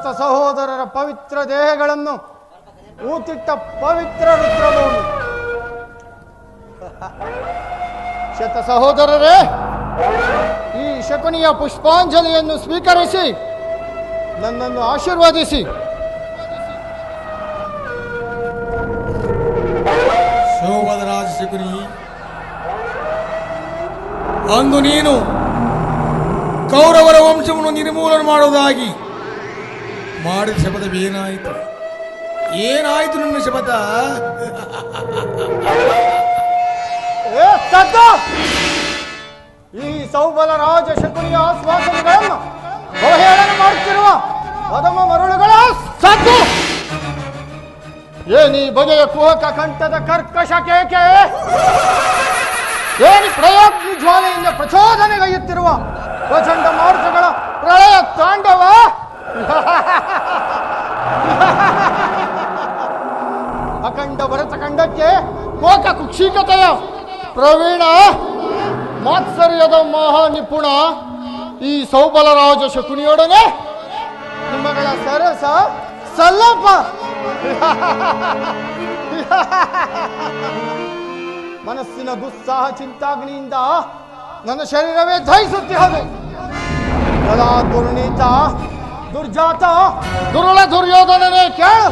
ಶತ ಸಹೋದರರ ಪವಿತ್ರ ದೇಹಗಳನ್ನು ಊತಿಟ್ಟ ಪವಿತ್ರ ರುದ್ರಭೂಮಿ. ಶತ ಸಹೋದರರೇ, ಈ ಶಕುನಿಯ ಪುಷ್ಪಾಂಜಲಿಯನ್ನು ಸ್ವೀಕರಿಸಿ ನನ್ನನ್ನು ಆಶೀರ್ವದಿಸಿ. ಶೋಭದರಾಜ ಶಕುನಿ, ಅಂದು ನೀನು ಕೌರವರ ವಂಶವನ್ನು ನಿರ್ಮೂಲನೆ ಮಾಡುವುದಾಗಿ ಮಾಡಿದ ಶಪಥವೇನಾಯಿತು? ಏನಾಯಿತು ನನ್ನ ಶಪಥ? ಈ ಸೌಬಲ ರಾಜ ಶಕುನಿಯ ಆಶ್ವಾಸನೆಗಳನ್ನು ಅವಹೇಳನ ಮಾಡುತ್ತಿರುವ ಪದಮ ಮರುಳುಗಳ ಸದ್ದು. ಏನಿ ಬಗೆಯ ಕುಹಕ ಕಂಠದ ಕರ್ಕಶ ಕೇಕೆ, ಏನಿ ಪ್ರಯೋಗ್ನಿ ಜ್ವಾಲೆಯಿಂದ ಪ್ರಚೋದನೆಗೈಯುತ್ತಿರುವ ಪ್ರಚಂಡ ಮಾರುತಗಳ ಪ್ರಳಯ ತಾಂಡವ. ಅಖಂಡ ಭರತ ಖಂಡಕ್ಕೆ ಕೋಕ ಕುಕ್ಷಿಕತೆಯ ಪ್ರವೀಣ ಮಾತ್ಸರ್ಯದ ಮಹಾ ನಿಪುಣ ಈ ಸೌಬಲರಾಜ ಶಕುನಿಯೊಡನೆ ನಿಮ್ಮಗಳ ಸರಸ ಸಲ್ಲಪ. ಮನಸ್ಸಿನ ದುಸ್ಸಾಹ ಚಿಂತಾಗ್ನಿಯಿಂದ ನನ್ನ ಶರೀರವೇ ದಹಿಸುತ್ತಿದೆ. ಬಲ ದುರ್ನೀತ ದುರ್ಜಾತ ದುರುಳ ದುರ್ಯೋಧನನೇ ಕೇಳು.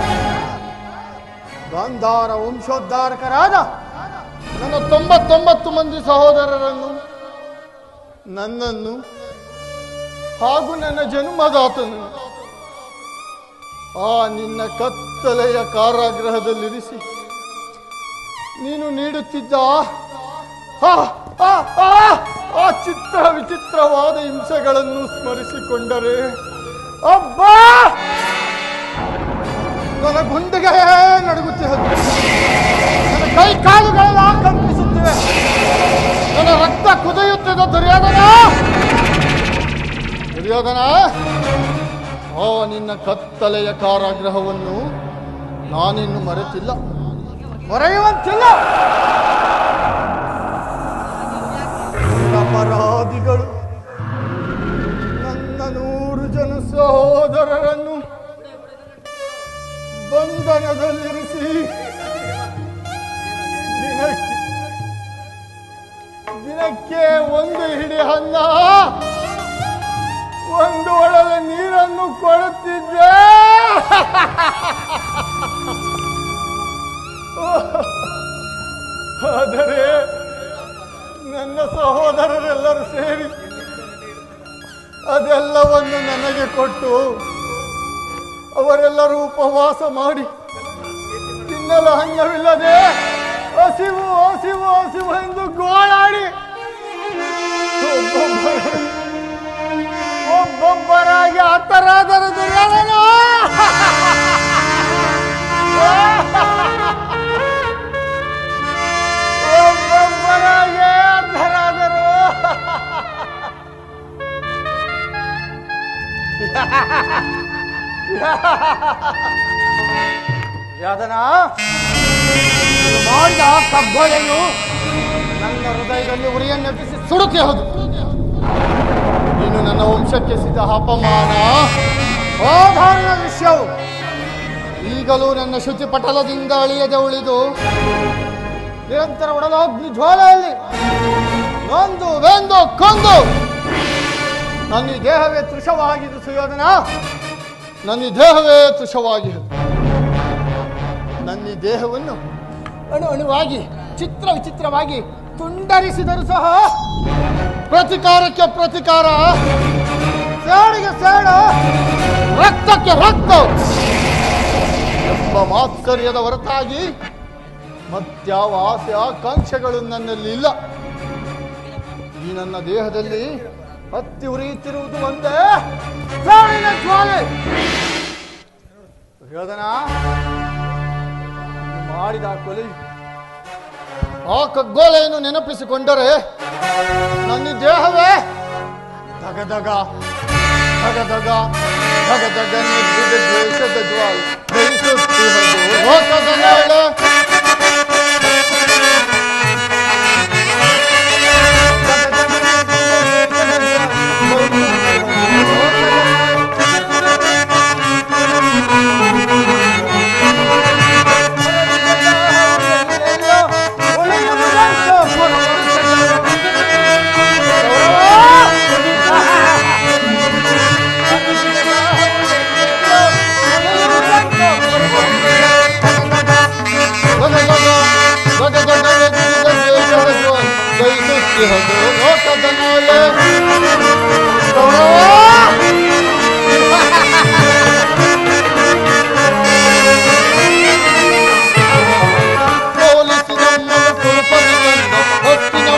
ಗಾಂಧಾರ ವಂಶೋದ್ಧಾರಕರಾದ ನನ್ನ 99 ಮಂದಿ ಸಹೋದರರನ್ನು, ನನ್ನನ್ನು ಹಾಗೂ ನನ್ನ ಜನ್ಮದಾತನು ಆ ನಿನ್ನ ಕತ್ತಲೆಯ ಕಾರಾಗೃಹದಲ್ಲಿರಿಸಿ ನೀನು ನೀಡುತ್ತಿದ್ದ ಆ ಚಿತ್ರ ವಿಚಿತ್ರವಾದ ಹಿಂಸೆಗಳನ್ನು ಸ್ಮರಿಸಿಕೊಂಡರೆ ಅಬ್ಬಾ ನನ್ನ ಗುಂಡಿಗೆ ನಡುಗುತ್ತಿದೆ, ನನ್ನ ಕೈ ಕಾಲುಗಳೆಲ್ಲ ಕಂಪಿಸುತ್ತಿವೆ, ನನ್ನ ರಕ್ತ ಕುದಿಯುತ್ತಿದ್ದ ದುರ್ಯೋಧನ. ಓ ನಿನ್ನ ಕತ್ತಲೆಯ ಕಾರಾಗೃಹವನ್ನು ನಾನಿನ್ನು ಮರೆತಿಲ್ಲ, ಮರೆಯುವಂತಿಲ್ಲ. ಅಪರಾಧಿಗಳು ನನ್ನ 100 ಜನ ಸಹೋದರರನ್ನು ಬಂಧನದಲ್ಲಿರಿಸಿ ದಿನಕ್ಕೆ 1 ಹಿಡಿ ಅನ್ನ, 1 ಒಳದ ನೀರನ್ನು ಕೊಡುತ್ತಿದ್ದೆ. ಆದರೆ ನನ್ನ ಸಹೋದರರೆಲ್ಲರೂ ಸೇರಿ ಅದೆಲ್ಲವನ್ನು ನನಗೆ ಕೊಟ್ಟು ಅವರೆಲ್ಲರೂ ಉಪವಾಸ ಮಾಡಿ ತಿನ್ನಲು ಅನ್ನವಿಲ್ಲದೆ ಹಸಿವು ಹಸಿವು ಹಸಿವು ಎಂದು ಗೋಳಾಡಿ ಒಬ್ಬೊಬ್ಬರಾಗಿ ಹತರಾದರ ದುರ್ಯೋಧನ. ಒಬ್ಬೊಬ್ಬರಾಗಿ ಹತರಾದರು. ಯಾದನ ಮಾಡಿದ ಕಗ್ಗೊಲೆಯು ನನ್ನ ಹೃದಯದಲ್ಲಿ ಉರಿಯನ್ನೆಬ್ಬಿಸಿ ಸುಡುತ್ತೆ. ಹೌದು, ನೀನು ನನ್ನ ವಂಶಕ್ಕೆ ಸಿದ್ಧ ಅಪಮಾನ ಸಾಧಾರಣ ವಿಷಯವು ಈಗಲೂ ನನ್ನ ಶುಚಿ ಪಟಲದಿಂದ ಅಳಿಯದೆ ಉಳಿದು ನಿರಂತರ ಒಡಲಾಗ್ನಿ ಜ್ವಾಲೆಯಲ್ಲಿ ನೊಂದು ವೆಂದು ಕೊಂದು ನನ್ನ ಈ ದೇಹವೇ ತೃಷವಾಗಿದ್ದು ಸುಯೋಧನ, ನನ್ನ ಈ ದೇಹವೇ ತೃಷವಾಗಿದ್ದು. ನನ್ನ ಈ ದೇಹವನ್ನು ಅಣು ಅಣುವಾಗಿ ಚಿತ್ರ ವಿಚಿತ್ರವಾಗಿ ತುಂಡರಿಸಿದರೂ ಸಹ ಪ್ರತಿಕಾರಕ್ಕೆ ಪ್ರತಿಕಾರ, ಸೇಡಿಗೆ ಸೇಡು, ರಕ್ತಕ್ಕೆ ರಕ್ತ ಎಂಬ ಮಾತ್ಸರ್ಯದ ಹೊರತಾಗಿ ಮತ್ಯಾವ ಆಸೆ ಆಕಾಂಕ್ಷೆಗಳು ನನ್ನಲ್ಲಿ ಇಲ್ಲ. ಈ ನನ್ನ ದೇಹದಲ್ಲಿ ಹತ್ತಿ ಉರಿಯುತ್ತಿರುವುದು ಒಂದೇ ಸೇಡಿನ ಜ್ವಾಲೆ. ಯೋಧನ ಮಾಡಿದ ಕೊಲೆ ಆ ಕಗ್ಗೋಲೆಯನ್ನು ನೆನಪಿಸಿಕೊಂಡರೆ ನನ್ನ ದೇಹವೇ ದಗದಗ ದಗದಗ ದಗದಗ ನಿದ್ದ ದ್ವೇಷದ ಜ್ವಾಲೆ ದಹಿಸುತ್ತಿರುವುದು ಲೋಕದ ಮೇಲೆ. ಗೈಸುತ್ತಿಹದು ಲೋಕದ ನಾಳೆ ಗೌರವ ಸೋಲಿಸಿ ನಮ್ಮನ್ನು ಕುರುಪದಿ ತಂದ ಹೊತ್ತಿನ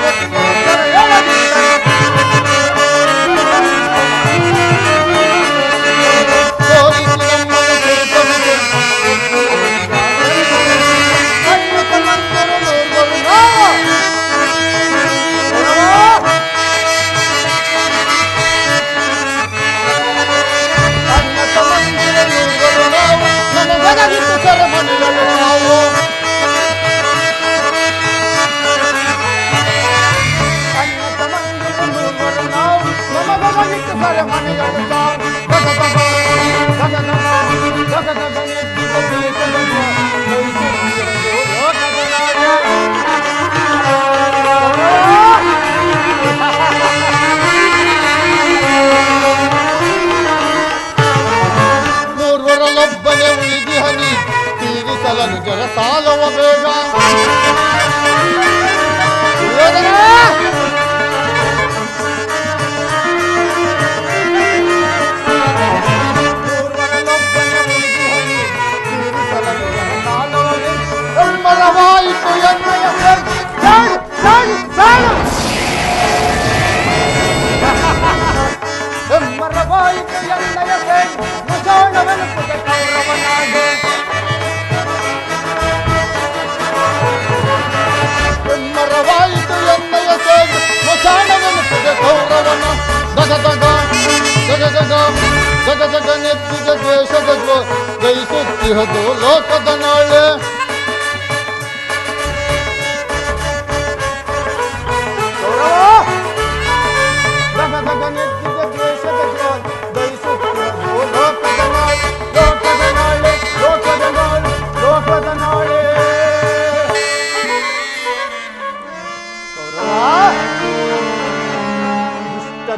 ಮೂರ್ವರಲ್ಲೊಬ್ಬನೇ ಉಳಿದಿಹನಿ ತೀರಿಸಲನು ಜರ ಸಾಲವ ಬೇಗ ಮರವಾಯಿತು ಎನ್ನಯ ಮರವಾಯಿತು ಎನ್ನಯ ಮುಜಾಣವೆನುಪುದ ಕೌರವನಾಗೆ ಮರವಾಯಿತು ಎನ್ನಯ ಮುಜಾಣವೆನುಪುದ ಕೌರವನ ದಗದಗ ಜಗದಗ ಜಗದಗ ನೆತ್ತಿದ ದ್ವೇಷದ ಗೈಸುತ್ತಿಹದು ಲೋಕದ ನಾಳೆ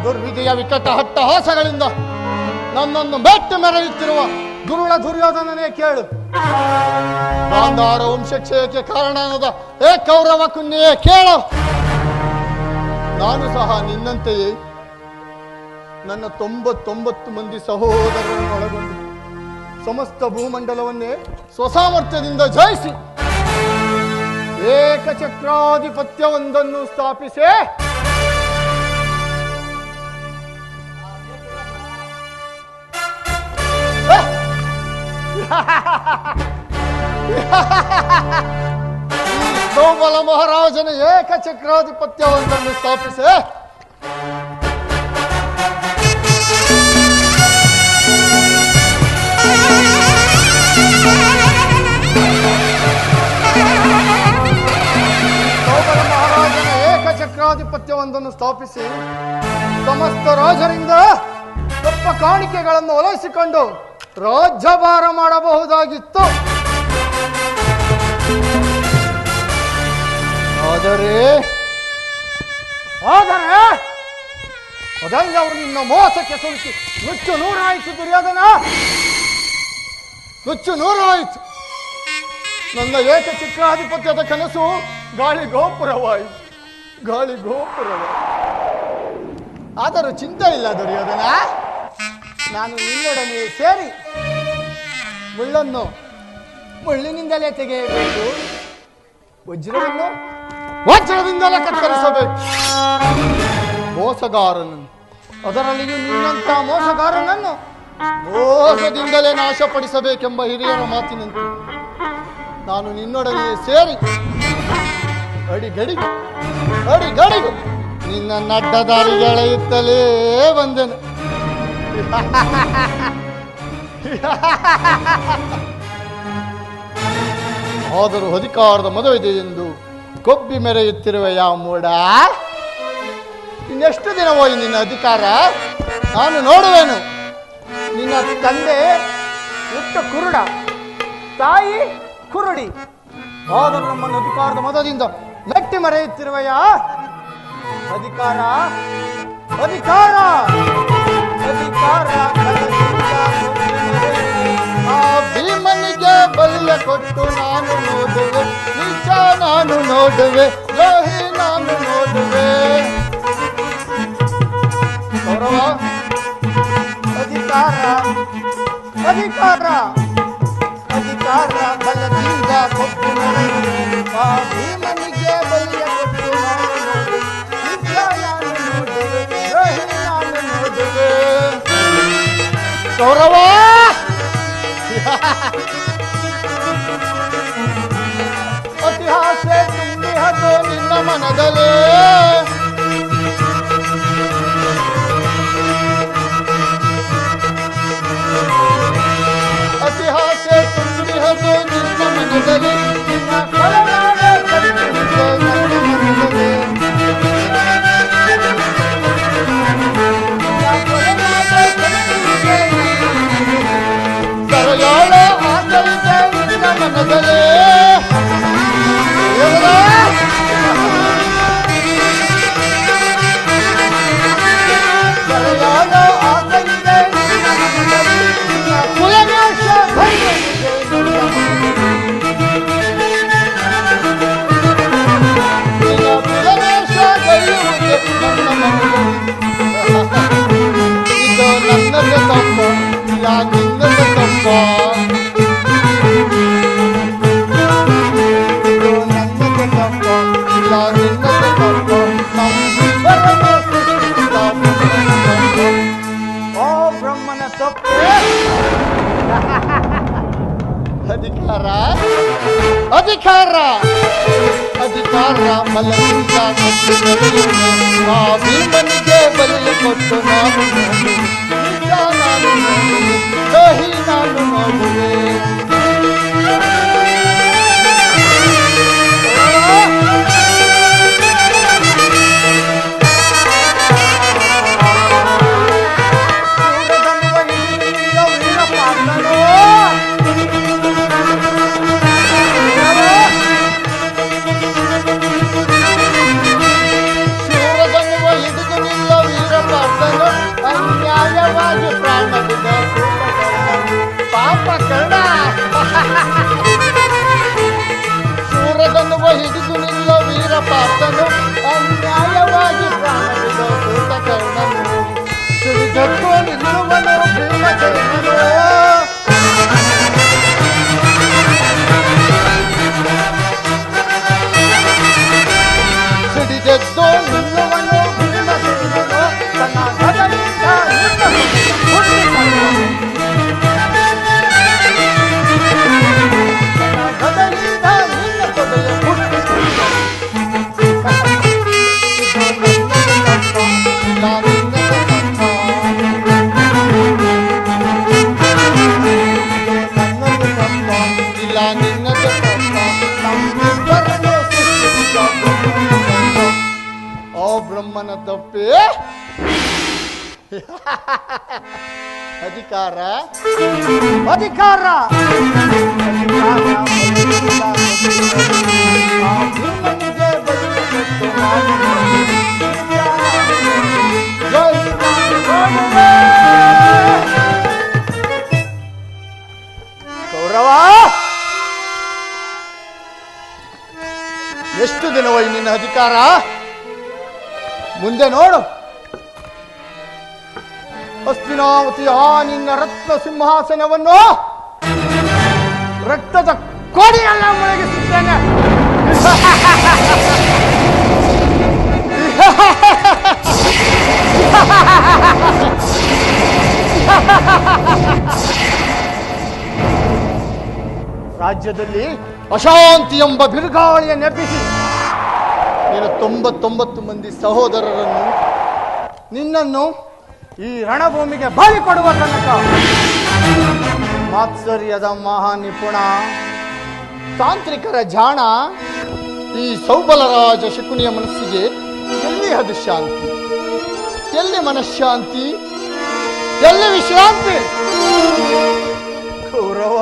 ದುರ್ವಿಧಿಯ ವಿಕಟ ಹಟ್ಟಹಾಸಗಳಿಂದ ನನ್ನನ್ನು ಮೆಟ್ಟು ಮೆರೆಯುತ್ತಿರುವ ದುರುಳ ದುರ್ಯೋಧನನೇ ಕೇಳು. ಗಾಂಧಾರ ವಂಶಕ್ಷಯಕ್ಕೆ ಕಾರಣನಾದ ಏ ಕೌರವ ಕುನ್ನೆಯೇ ಕೇಳು. ನಾನು ಸಹ ನಿನ್ನಂತೆಯೇ ನನ್ನ 99 ಮಂದಿ ಸಹೋದರರನ್ನು ಒಳಗೊಂಡು ಸಮಸ್ತ ಭೂಮಂಡಲವನ್ನೇ ಸ್ವಸಾಮರ್ಥ್ಯದಿಂದ ಜಯಿಸಿ ಏಕಚಕ್ರಾಧಿಪತ್ಯವೊಂದನ್ನು ಸ್ಥಾಪಿಸಿ ಸೋಬಲ ಮಹಾರಾಜನ ಏಕಚಕ್ರಾಧಿಪತ್ಯವೊಂದನ್ನು ಸ್ಥಾಪಿಸಿ ಸ್ಥಾಪಿಸಿ ಸಮಸ್ತ ರಾಜರಿಂದ ತಪ್ಪ ಕಾಣಿಕೆಗಳನ್ನು ಒಲೈಸಿಕೊಂಡು ರಾಜ್ಯಭಾರ ಮಾಡಬಹುದಾಗಿತ್ತು. ಆದರೆ ಅದಲ್ಲ, ಅವರು ನಿನ್ನ ಮೋಸಕ್ಕೆ ಸುಲಿಸಿ ನುಚ್ಚು ನೂರಾಯಿತು. ದುರ್ಯೋಧನ, ನುಚ್ಚು ನೂರಾಯಿತು. ನನ್ನ ಏಕಚಕ್ರಾಧಿಪತ್ಯದ ಕನಸು ಗಾಳಿ ಗೋಪುರವಾಯಿತು. ಆದರೂ ಚಿಂತೆ ಇಲ್ಲ ದುರ್ಯೋಧನ, ನಾನು ನಿನ್ನೊಡನೆ ಸೇರಿ ಮುಳ್ಳನ್ನು ಮುಳ್ಳಿನಿಂದಲೇ ತೆಗೆಯಬೇಕು, ವಜ್ರವನ್ನು ವಜ್ರದಿಂದಲೇ ಕತ್ತರಿಸಬೇಕು. ಮೋಸಗಾರನನ್ನು, ಅದರಲ್ಲಿಯೂ ನಿನ್ನಂಥ ಮೋಸಗಾರನನ್ನು ಮೋಸದಿಂದಲೇ ನಾಶಪಡಿಸಬೇಕೆಂಬ ಹಿರಿಯರ ಮಾತಿನಂತೆ ನಾನು ನಿನ್ನೊಡನೆ ಸೇರಿ ಅಡಿಗಡಿಗೂ ನಿನ್ನ ನಡ್ಡ ದಾರಿಗಳೆಯುತ್ತಲೇ ಬಂದೆನು. ಆದರೂ ಅಧಿಕಾರದ ಮದುವೆ ಎಂದು ಕೊಬ್ಬಿ ಮೆರೆಯುತ್ತಿರುವ ಯಾವ ಮೂಡ, ಇನ್ನೆಷ್ಟು ದಿನವೋ ನಿನ್ನ ಅಧಿಕಾರ ನಾನು ನೋಡುವೆನು. ನಿನ್ನ ತಂದೆ ಹುಟ್ಟ ಕುರುಡ, ತಾಯಿ ಕುರುಡಿ, ಆದರೂ ನಮ್ಮನ್ನು ಅಧಿಕಾರದ ಮದದಿಂದ ಮೆಟ್ಟಿ ಮರೆಯುತ್ತಿರುವೆಯ ಅಧಿಕಾರ ಅಧಿಕಾರ ಅಧಿಕಾರ ಆ ಭೀಮನಿಗೆ ಬಲ್ಲೆ ಕೊಟ್ಟು ನಾನು ನೋಡುವೆ, ನಿಜ ನಾನು ನೋಡುವೆ, ಲೋಹಿ ನಾನು ನೋಡುವೆ. ಕೌರವ ಅತಿಹಾಸ ತುಂಬಿಹದು ನಿನ್ನ ಮನದಲ್ಲಿ ಅತಿಹಾಸ ತುಂಬಿಹದು ನಿನ್ನ ಮನದಲ್ಲಿ ನಿನ್ನ ಕೊಲೆಗಾರ ಕಟ್ಟಿದೆ ನನ್ನ ಮನದಲ್ಲಿ ಸರಯಾಳ ಆಸೈತೆ ನಿನ್ನ ಮನದಲ್ಲಿ ಸರಯಾಳ ಆಸೈತೆ ನಿನ್ನ ಮನದಲ್ಲಿ ನಿನ್ನ ಕುಲನಾಶ ಭೈರವಿದೆ ನಿನ್ನ ಕುಲನಾಶ ಗೈಯುವುದೇ ನನ್ನ ಮನದಲ್ಲಿ ಇದು ನನ್ನದ ತಪ್ಪ ಇಲ್ಲ ನಿನ್ನದ ತಪ್ಪ ಇದು ನನ್ನದ ತಪ್ಪ ಇಲ್ಲ ನಿನ್ನದ ತಪ್ಪ ನಮ್ಮಿಬ್ಬರನ್ನು ಸೃಷ್ಟಿಸಿದ ಬ್ರಹ್ಮನ ತಪ್ಪು. ಓ ಬ್ರಹ್ಮನ ತಪ್ಪೆ ಅಧಿಕಾರ ಅಧಿಕಾರ ಅಧಿಕಾರ ಬಲದಿಂದ ಕೊಟ್ಟು ನಡೆಯುವೆ ಆ ಭೀಮನಿಗೆ ಬಲಿ ಕೊಟ್ಟು ನಾನು ನೋಡುವೆ ನಿಜ ನಾನು ನೋಡುವೆ ದ್ರೋಹಿ ನಾನು ನೋಡುವೆ ಅನ್ಯಾಯವಾಗಿ ಪ್ರಾಣ ಬಿದ್ದ ಪಾಪ ಕರ್ಣ ಶೂರದನ್ನುವ ಹಿಡಿದು ನಿಲ್ಲ ವೀರ ಪಾರ್ಥನು ಅನ್ಯಾಯವಾಗಿ ಪ್ರಾಣ ಬಿದ್ದ ಕೂತ ಕರ್ಣನು ಸಿಡಿದಕ್ಕೂ ನಿಲ್ಲುವನು ಭೀಮಸೇನನು ಸಿಡಿದೆದ್ದು ನಿಲ್ಲುವನು ಭೀಮಸೇನನು ತನ್ನ ಗದೆಯಿಂದ ನಿನ್ನ ಹುಟ್ಟಿಕೊಂಡನು. ತನ್ನ ಗದೆಯಿಂದ ನಿನ್ನ ತೊಡೆಯ ಹುಟ್ಟಿಕೊಂಡನು. ಇಲ್ಲ ನಿನ್ನದು ತಪ್ಪ ನಮ್ಮಿಬ್ಬರನ್ನು ಸೃಷ್ಟಿಸಿದ ಬ್ರಹ್ಮನ ತಪ್ಪ. ಓ ಬ್ರಹ್ಮನ ತಪ್ಪೇ ಅಧಿಕಾರ ಅಧಿಕಾರ ಭೀಮನಿಗೆ ಬಲಿ ಕೊಟ್ಟು ನಾನು ಜೈ ರಾಮೇ. ಕೌರವ ಎಷ್ಟು ದಿನವೈ ನಿನ್ನ ಅಧಿಕಾರ ಮುಂದೆ ನೋಡು ಹಸ್ತಿನಾವತಿಯ ನಿನ್ನ ರತ್ನ ಸಿಂಹಾಸನವನ್ನು ರಕ್ತದ ಕೋಡಿಯೆಲ್ಲ ಮುಳುಗಿಸುತ್ತೇನೆ. ರಾಜ್ಯದಲ್ಲಿ ಅಶಾಂತಿ ಎಂಬ ಬಿರುಗಾಳಿಯನ್ನೆಬ್ಬಿಸಿ ನೀನು 99 ಮಂದಿ ಸಹೋದರರನ್ನು ನಿನ್ನನ್ನು ಈ ರಣಭೂಮಿಗೆ ಬಲಿ ಕೊಡುವ ತನಕ ಮಾತ್ಸರ್ಯದ ಮಹಾ ನಿಪುಣ ತಾಂತ್ರಿಕರ ಜಾಣ ಈ ಸೌಬಲರಾಜ ಶಕುನಿಯ ಮನಸ್ಸಿಗೆ ಎಲ್ಲಿ ಅದು ಶಾಂತಿ, ಎಲ್ಲಿ ಮನಃಶಾಂತಿ, ಎಲ್ಲಿ ವಿಶ್ರಾಂತಿ? ಕೌರವ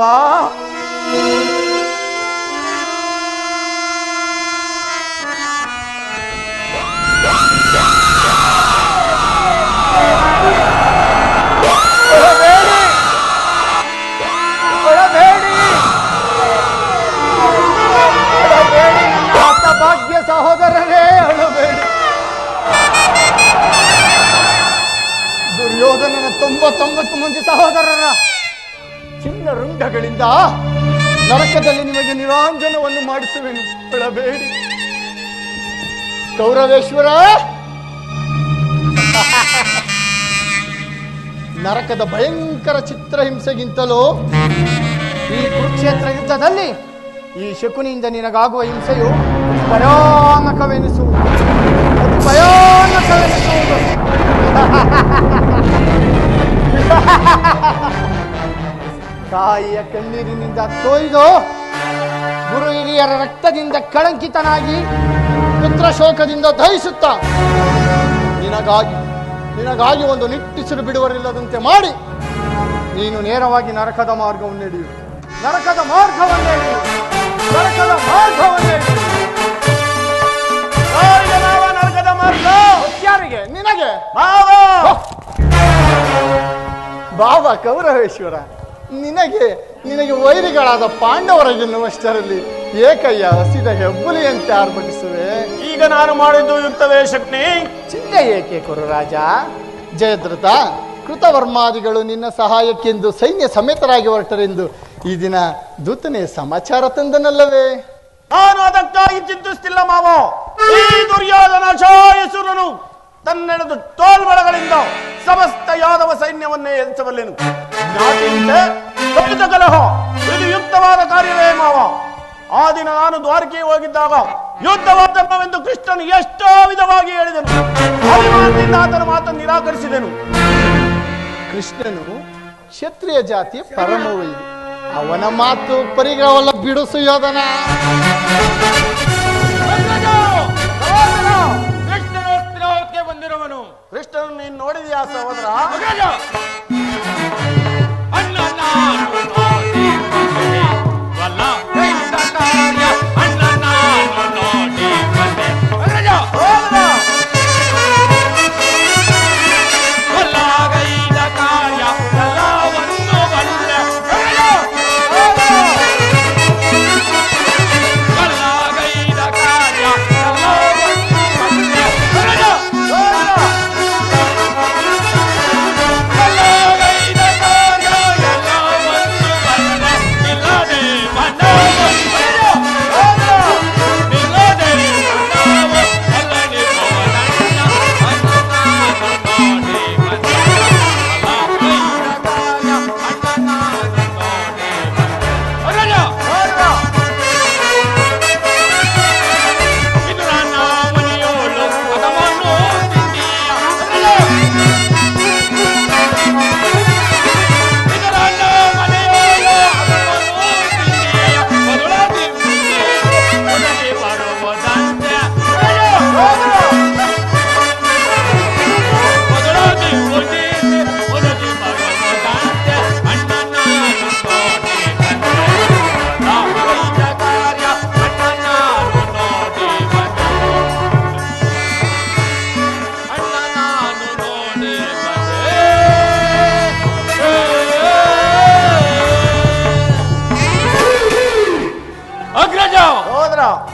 ಭಾಗ್ಯ ಸಹೋದರರೇ ಅಳಬೇಡಿ. ದುರ್ಯೋಧನನ 99 ಮಂದಿ ಸಹೋದರರ ಚಿನ್ನ ರುಂಡಗಳಿಂದ ನರಕದಲ್ಲಿ ನಿಮಗೆ ನಿರಾಂಜನವನ್ನು ಮಾಡಿಸುವೆನು, ಅಳಬೇಡಿ. ಕೌರವೇಶ್ವರ ನರಕದ ಭಯಂಕರ ಚಿತ್ರಹಿಂಸೆಗಿಂತಲೂ ಈ ಕುರುಕ್ಷೇತ್ರ ಯುದ್ಧದಲ್ಲಿ ಈ ಶಕುನಿಯಿಂದ ನಿನಗಾಗುವ ಹಿಂಸೆಯು ಭಯಾನಕವೆನಿಸುವುದು, ಭಯಾನಕವೆನಿಸುವುದು. ತಾಯಿಯ ಕಣ್ಣೀರಿನಿಂದ ತೊಯ್ದು ಗುರು ಹಿರಿಯರ ರಕ್ತದಿಂದ ಕಳಂಕಿತನಾಗಿ ಪುತ್ರ ಶೋಕದಿಂದ ದಹಿಸುತ್ತ ನಿನಗಾಗಿ ಒಂದು ನಿಟ್ಟಿಸಿರು ಬಿಡುವರಿಲ್ಲದಂತೆ ಮಾಡಿ ನೀನು ನೇರವಾಗಿ ನರಕದ ಮಾರ್ಗವನ್ನು ಹಿಡಿಯು, ನರಕದ ಮಾರ್ಗವನ್ನೇ ಹಿಡಿಯು, ನರಕದ ಮಾರ್ಗವನ್ನೇ ಹಿಡಿಯು. ನರಕದ ಮಾರ್ಗ ಯಾರಿಗೆ? ನಿನಗೆ. ಬಾಬಾ ಕೌರವೇಶ್ವರ, ನಿನಗೆ ವೈರಿಗಳಾದ ಪಾಂಡವರಿಗೆನ್ನುವಷ್ಟರಲ್ಲಿ ಏಕಯ್ಯ ಹಸಿದ ಹೆಬ್ಬುಲಿಯಂತೆ ಆರ್ಭಟಿಸುವೆ. ಈಗ ನಾನು ಮಾಡಿದ್ದು ಯುಕ್ತವೇ ಶಕ್ನಿ? ಚಿಂತೆ ಏಕೆ ಕುರುರಾಜ? ಜಯದ್ರಥ ಕೃತವರ್ಮಾದಿಗಳು ನಿನ್ನ ಸಹಾಯಕ್ಕೆಂದು ಸೈನ್ಯ ಸಮೇತರಾಗಿ ಹೊರಟರೆಂದು ಈ ದಿನ ದೂತನೇ ಸಮಾಚಾರ ತಂದನಲ್ಲವೇ? ನಾನು ಅದಕ್ಕಾಗಿ ಚಿಂತಿಸ್ತಿಲ್ಲ ಮಾವ. ಈ ದುರ್ಯೋಧನ ಶಾಯಸುರನು ತನ್ನೆಳೆದು ತೋಳ್ಬಳಗಳಿಂದ ಸಮಸ್ತ ಯಾದವ ಸೈನ್ಯವನ್ನೇ ಎದುರಿಸಬಲ್ಲೆನು. ಕಲಹ ಇದು ಯುಕ್ತವಾದ ಕಾರ್ಯವೇ ಮಾವ. ಆ ದಿನ ನಾನು ದ್ವಾರಕೆಗೆ ಹೋಗಿದ್ದಾಗ ಯುದ್ಧವಾದವೆಂದು ಕೃಷ್ಣನು ಎಷ್ಟೋ ವಿಧವಾಗಿ ಹೇಳಿದನು. ಅಭಿಮಾನದಿಂದ ಆತನ ಮಾತನ್ನು ನಿರಾಕರಿಸಿದೆನು. ಕೃಷ್ಣನು ಕ್ಷತ್ರಿಯ ಜಾತಿಯ ಪರಮವೈರಿ, ಅವನ ಮಾತು ಪರಿಗ್ರಹವಲ್ಲ ಬಿಡು ಸುಯೋಧನ. ಕೃಷ್ಣನು ಬಂದಿರುವನು. ಕೃಷ್ಣನು ನೀನು ನೋಡಿದೆಯಾ ಸಹೋದರ?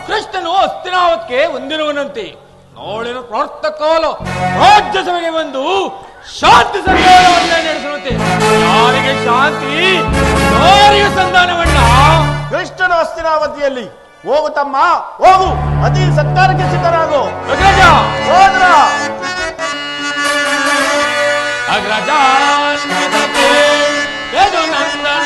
ಕೃಷ್ಣನು ಹಸ್ತಿನಾವತ್ಗೆ ಹೊಂದಿರುವನಂತೆ ನಾಳಿನ ಪ್ರಾರ್ಥಕಾಲ ರಾಜ್ಯಸಭೆಗೆ ಬಂದು ಶಾಂತಿ ಸಂಧಾನವನ್ನೇ ನಡೆಸುವಂತೆ. ಯಾರಿಗೆ ಶಾಂತಿ, ಯಾರಿಗೆ ಸಂಧಾನವನ್ನ? ಕೃಷ್ಣನು ಹಸ್ತಿನಾವತಿಯಲ್ಲಿ ಹೋಗು ತಮ್ಮ, ಹೋಗು, ಅತಿ ಸತ್ಕಾರಕ್ಕೆ ಸಿದ್ಧರಾಗು. ಅಗ್ರಜ ಹೋದ್ರ ಅಗ್ರಜ ನಂದನ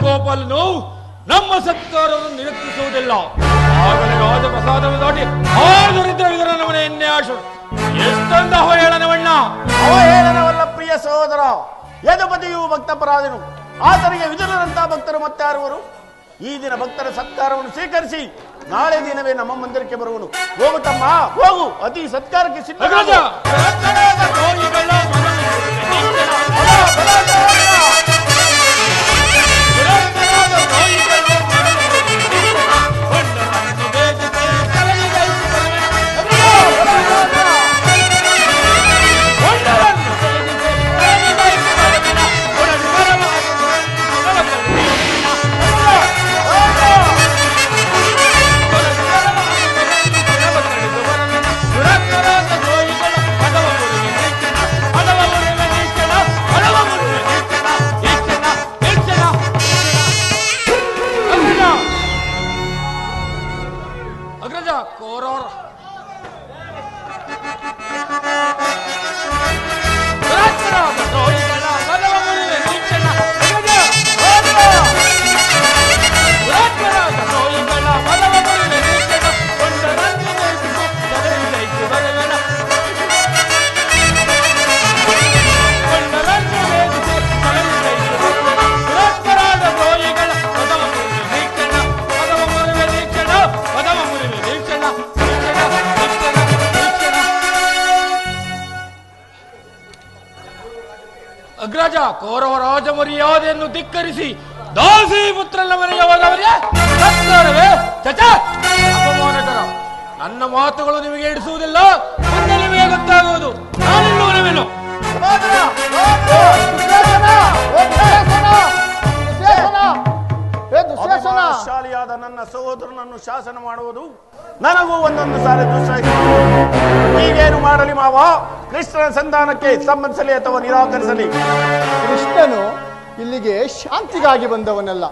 ಗೋಪಾಲನು ನಮ್ಮ ಸತ್ಕಾರವನ್ನು ನಿರೀಕ್ಷಿಸುವುದಿಲ್ಲ. ಆಗಲೇ ರಾಜಪ್ರಸಾದವನ್ನು ದಾಟಿ ಆದರಿದ್ರ ವಿದರನ ಮನೆಯನ್ನೇ ಆಶು ಎಷ್ಟೊಂದು ಅವಹೇಳನವಣ್ಣ. ಅವಹೇಳನವಲ್ಲ ಪ್ರಿಯ ಸಹೋದರ. ಯದುಪತಿಯು ಭಕ್ತಪರಾಧನು. ಆತನಿಗೆ ವಿದುರರಂತ ಭಕ್ತರು ಮತ್ತಾರುವರು. ಈ ದಿನ ಭಕ್ತರ ಸತ್ಕಾರವನ್ನು ಸ್ವೀಕರಿಸಿ ನಾಳೆ ದಿನವೇ ನಮ್ಮ ಮಂದಿರಕ್ಕೆ ಬರುವನು. ಹೋಗು ತಮ್ಮ, ಹೋಗು, ಅತಿ ಸತ್ಕಾರಕ್ಕೆ ಸಿದ್ಧ. ಕೌರವ ರಾಜ ಮರ್ಯಾದೆಯನ್ನು ಧಿಕ್ಕರಿಸಿ ದಾಸಿ ಪುತ್ರನ ಮನೆಗೆ ಹೋದವರಿಗೆ ಸತ್ಕಾರವೇ? ಚಚ, ಅಪಮಾನಕರ. ನನ್ನ ಮಾತುಗಳು ನಿಮಗೆ ಇಡಿಸುವುದಿಲ್ಲ, ಮುಂದೆ ನಿಮಗೆ ಗೊತ್ತಾಗುವುದು. ನಾನಿನ್ನುವನವೇನು? ಶಾಲಿಯಾದ ನನ್ನ ಸಹೋದರನನ್ನು ಶಾಸನ ಮಾಡುವುದು ನನಗೂ ಒಂದೊಂದು ಸಾರಿ ದುಸ್ಸಾಹಿ. ಹೀಗೇನು ಮಾಡಲಿ ಮಾವ? ಕೃಷ್ಣನ ಸಂಧಾನಕ್ಕೆ ಸಂಬಂಧಿಸಲಿ ಅಥವಾ ನಿರಾಕರಿಸಲಿ? ಕೃಷ್ಣನು ಇಲ್ಲಿಗೆ ಶಾಂತಿಗಾಗಿ ಬಂದವನಲ್ಲ.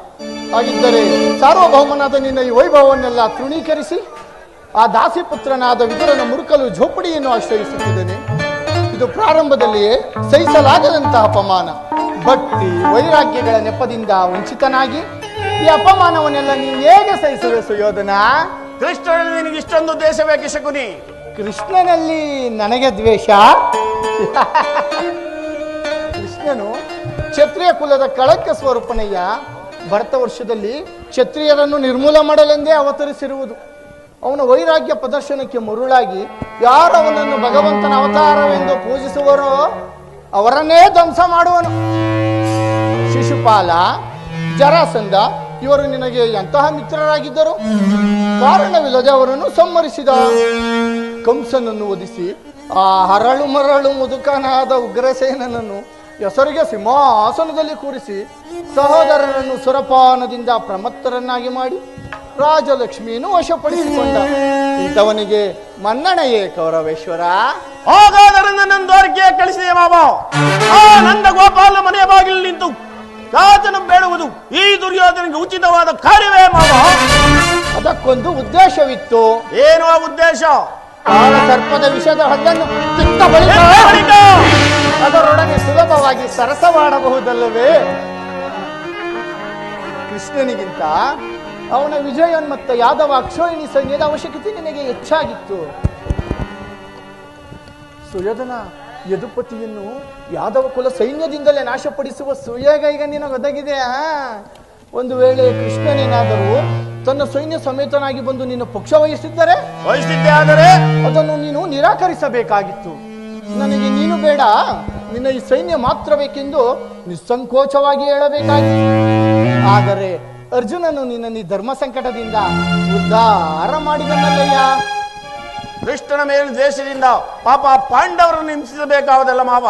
ಹಾಗಿದ್ದರೆ ಸಾರ್ವಭೌಮನಾದ ನಿನ್ನ ಈ ವೈಭವವನ್ನೆಲ್ಲ ತೃಣೀಕರಿಸಿ ಆ ದಾಸಿಪುತ್ರನಾದ ವಿದುರನ ಮುರುಕಲು ಝೋಪಡಿಯನ್ನು ಆಶ್ರಯಿಸುತ್ತಿದ್ದೇನೆ. ಇದು ಪ್ರಾರಂಭದಲ್ಲಿಯೇ ಸಹಿಸಲಾಗದಂತಹ ಅಪಮಾನ. ಭಕ್ತಿ ವೈರಾಗ್ಯಗಳ ನೆಪದಿಂದ ವಂಚಿತನಾಗಿ ಈ ಅಪಮಾನವನ್ನೆಲ್ಲ ನೀವು ಹೇಗೆ ಸಹಿಸುವೆ ಸುಯೋಧನ? ಕೃಷ್ಣನಲ್ಲಿ ನಿನಗೆ ಇಷ್ಟೊಂದು ದ್ವೇಷವೇ ಶಕುನಿ? ಕೃಷ್ಣನಲ್ಲಿ ನನಗೆ ದ್ವೇಷ? ಕೃಷ್ಣನು ಕ್ಷತ್ರಿಯ ಕುಲದ ಕಳಂಕ ಸ್ವರೂಪನಯ್ಯ. ಭರತ ವರ್ಷದಲ್ಲಿ ಕ್ಷತ್ರಿಯರನ್ನು ನಿರ್ಮೂಲ ಮಾಡಲೆಂದೇ ಅವತರಿಸಿರುವುದು. ಅವನ ವೈರಾಗ್ಯ ಪ್ರದರ್ಶನಕ್ಕೆ ಮರುಳಾಗಿ ಯಾರು ಅವನನ್ನು ಭಗವಂತನ ಅವತಾರವೆಂದು ಪೂಜಿಸುವರೋ ಅವರನ್ನೇ ಧ್ವಂಸ ಮಾಡುವನು. ಶಿಶುಪಾಲ, ಜರಾಸಂಧ ಇವರು ನಿನಗೆ ಎಂತಹ ಮಿತ್ರರಾಗಿದ್ದರು? ಕಾರಣವಿಲ್ಲದೆ ಅವರನ್ನು ಸಂಹರಿಸಿದ. ಕಂಸನನ್ನು ವಧಿಸಿ ಆ ಹರಳು ಮರಳು ಮುದುಕನಾದ ಉಗ್ರಸೇನನನ್ನು ಹೆಸರಿಗೆ ಸಿಂಹಾಸನದಲ್ಲಿ ಕೂರಿಸಿ ಸಹೋದರರನ್ನು ಸುರಪಾನದಿಂದ ಪ್ರಮತ್ತರನ್ನಾಗಿ ಮಾಡಿ ರಾಜಲಕ್ಷ್ಮಿಯನ್ನು ವಶಪಡಿಸಿಕೊಂಡ. ಇಂಥವನಿಗೆ ಮನ್ನಣೆಯೇ ಕೌರವೇಶ್ವರ? ಹಾಗಾದರೆ ನನ್ನೊಂದು ಅರ್ಗೆ ಕಳಿಸಿದೆ ಮಾವ. ಆ ನಂದ ಗೋಪಾಲ ಮನೆಯ ಬಾಗಿಲು ನಿಂತು ರಾಜನ ಬೇಡುವುದು ಈ ದುರ್ಯೋಧನಿಗೆ ಉಚಿತವಾದ ಕಾರ್ಯವೇ ಮಾವ? ಅದಕ್ಕೊಂದು ಉದ್ದೇಶವಿತ್ತು. ಏನು ಆ ಉದ್ದೇಶ? ಕಾಲ ಸರ್ಪದ ವಿಷದ ಹಲ್ಲನ್ನು ಕಿತ್ತ ಬಳಿಕ ಅದರೊಡನೆ ಸುಲಭವಾಗಿ ಸರಸವಾಡಬಹುದಲ್ಲವೇ? ಕೃಷ್ಣನಿಗಿಂತ ಅವನ ವಿಜಯೋನ್ಮತ್ತ ಯಾದವ ಅಕ್ಷೋಹಿಣಿ ಸೈನ್ಯದ ಅವಶ್ಯಕತೆ ನಿನಗೆ ಹೆಚ್ಚಾಗಿತ್ತು. ಸುಯೋಧನ, ಯದುಪತಿಯನ್ನು ಯಾದವ ಕುಲ ಸೈನ್ಯದಿಂದಲೇ ನಾಶಪಡಿಸುವ ಸುಯೋಗ ಈಗ ನಿನಗೊದಗಿದೆಯಾ? ಒಂದು ವೇಳೆ ಕೃಷ್ಣನೇನಾದರೂ ತನ್ನ ಸೈನ್ಯ ಸಮೇತನಾಗಿ ಬಂದು ನಿನ್ನ ಪಕ್ಷ ವಹಿಸಿದ್ದರೆ ಆದರೆ ಅದನ್ನು ನೀನು ನಿರಾಕರಿಸಬೇಕಾಗಿತ್ತು. ನನಗೆ ನೀನು ಬೇಡ, ನಿನ್ನ ಈ ಸೈನ್ಯ ಮಾತ್ರ ಬೇಕೆಂದು ನಿಸ್ಸಂಕೋಚವಾಗಿ ಹೇಳಬೇಕಾಗಿತ್ತು. ಆದರೆ ಅರ್ಜುನನು ನಿನ್ನ ಧರ್ಮ ಸಂಕಟದಿಂದ ಉದ್ಧಾರ ಮಾಡಿದನಲ್ಲಯ್ಯ. ಕೃಷ್ಣನ ಮೇಲೆ ದೇಶದಿಂದ ಪಾಪ ಪಾಂಡವರನ್ನು ಹಿಂಸಿಸಬೇಕಾದಲ್ಲ ಮಾವ?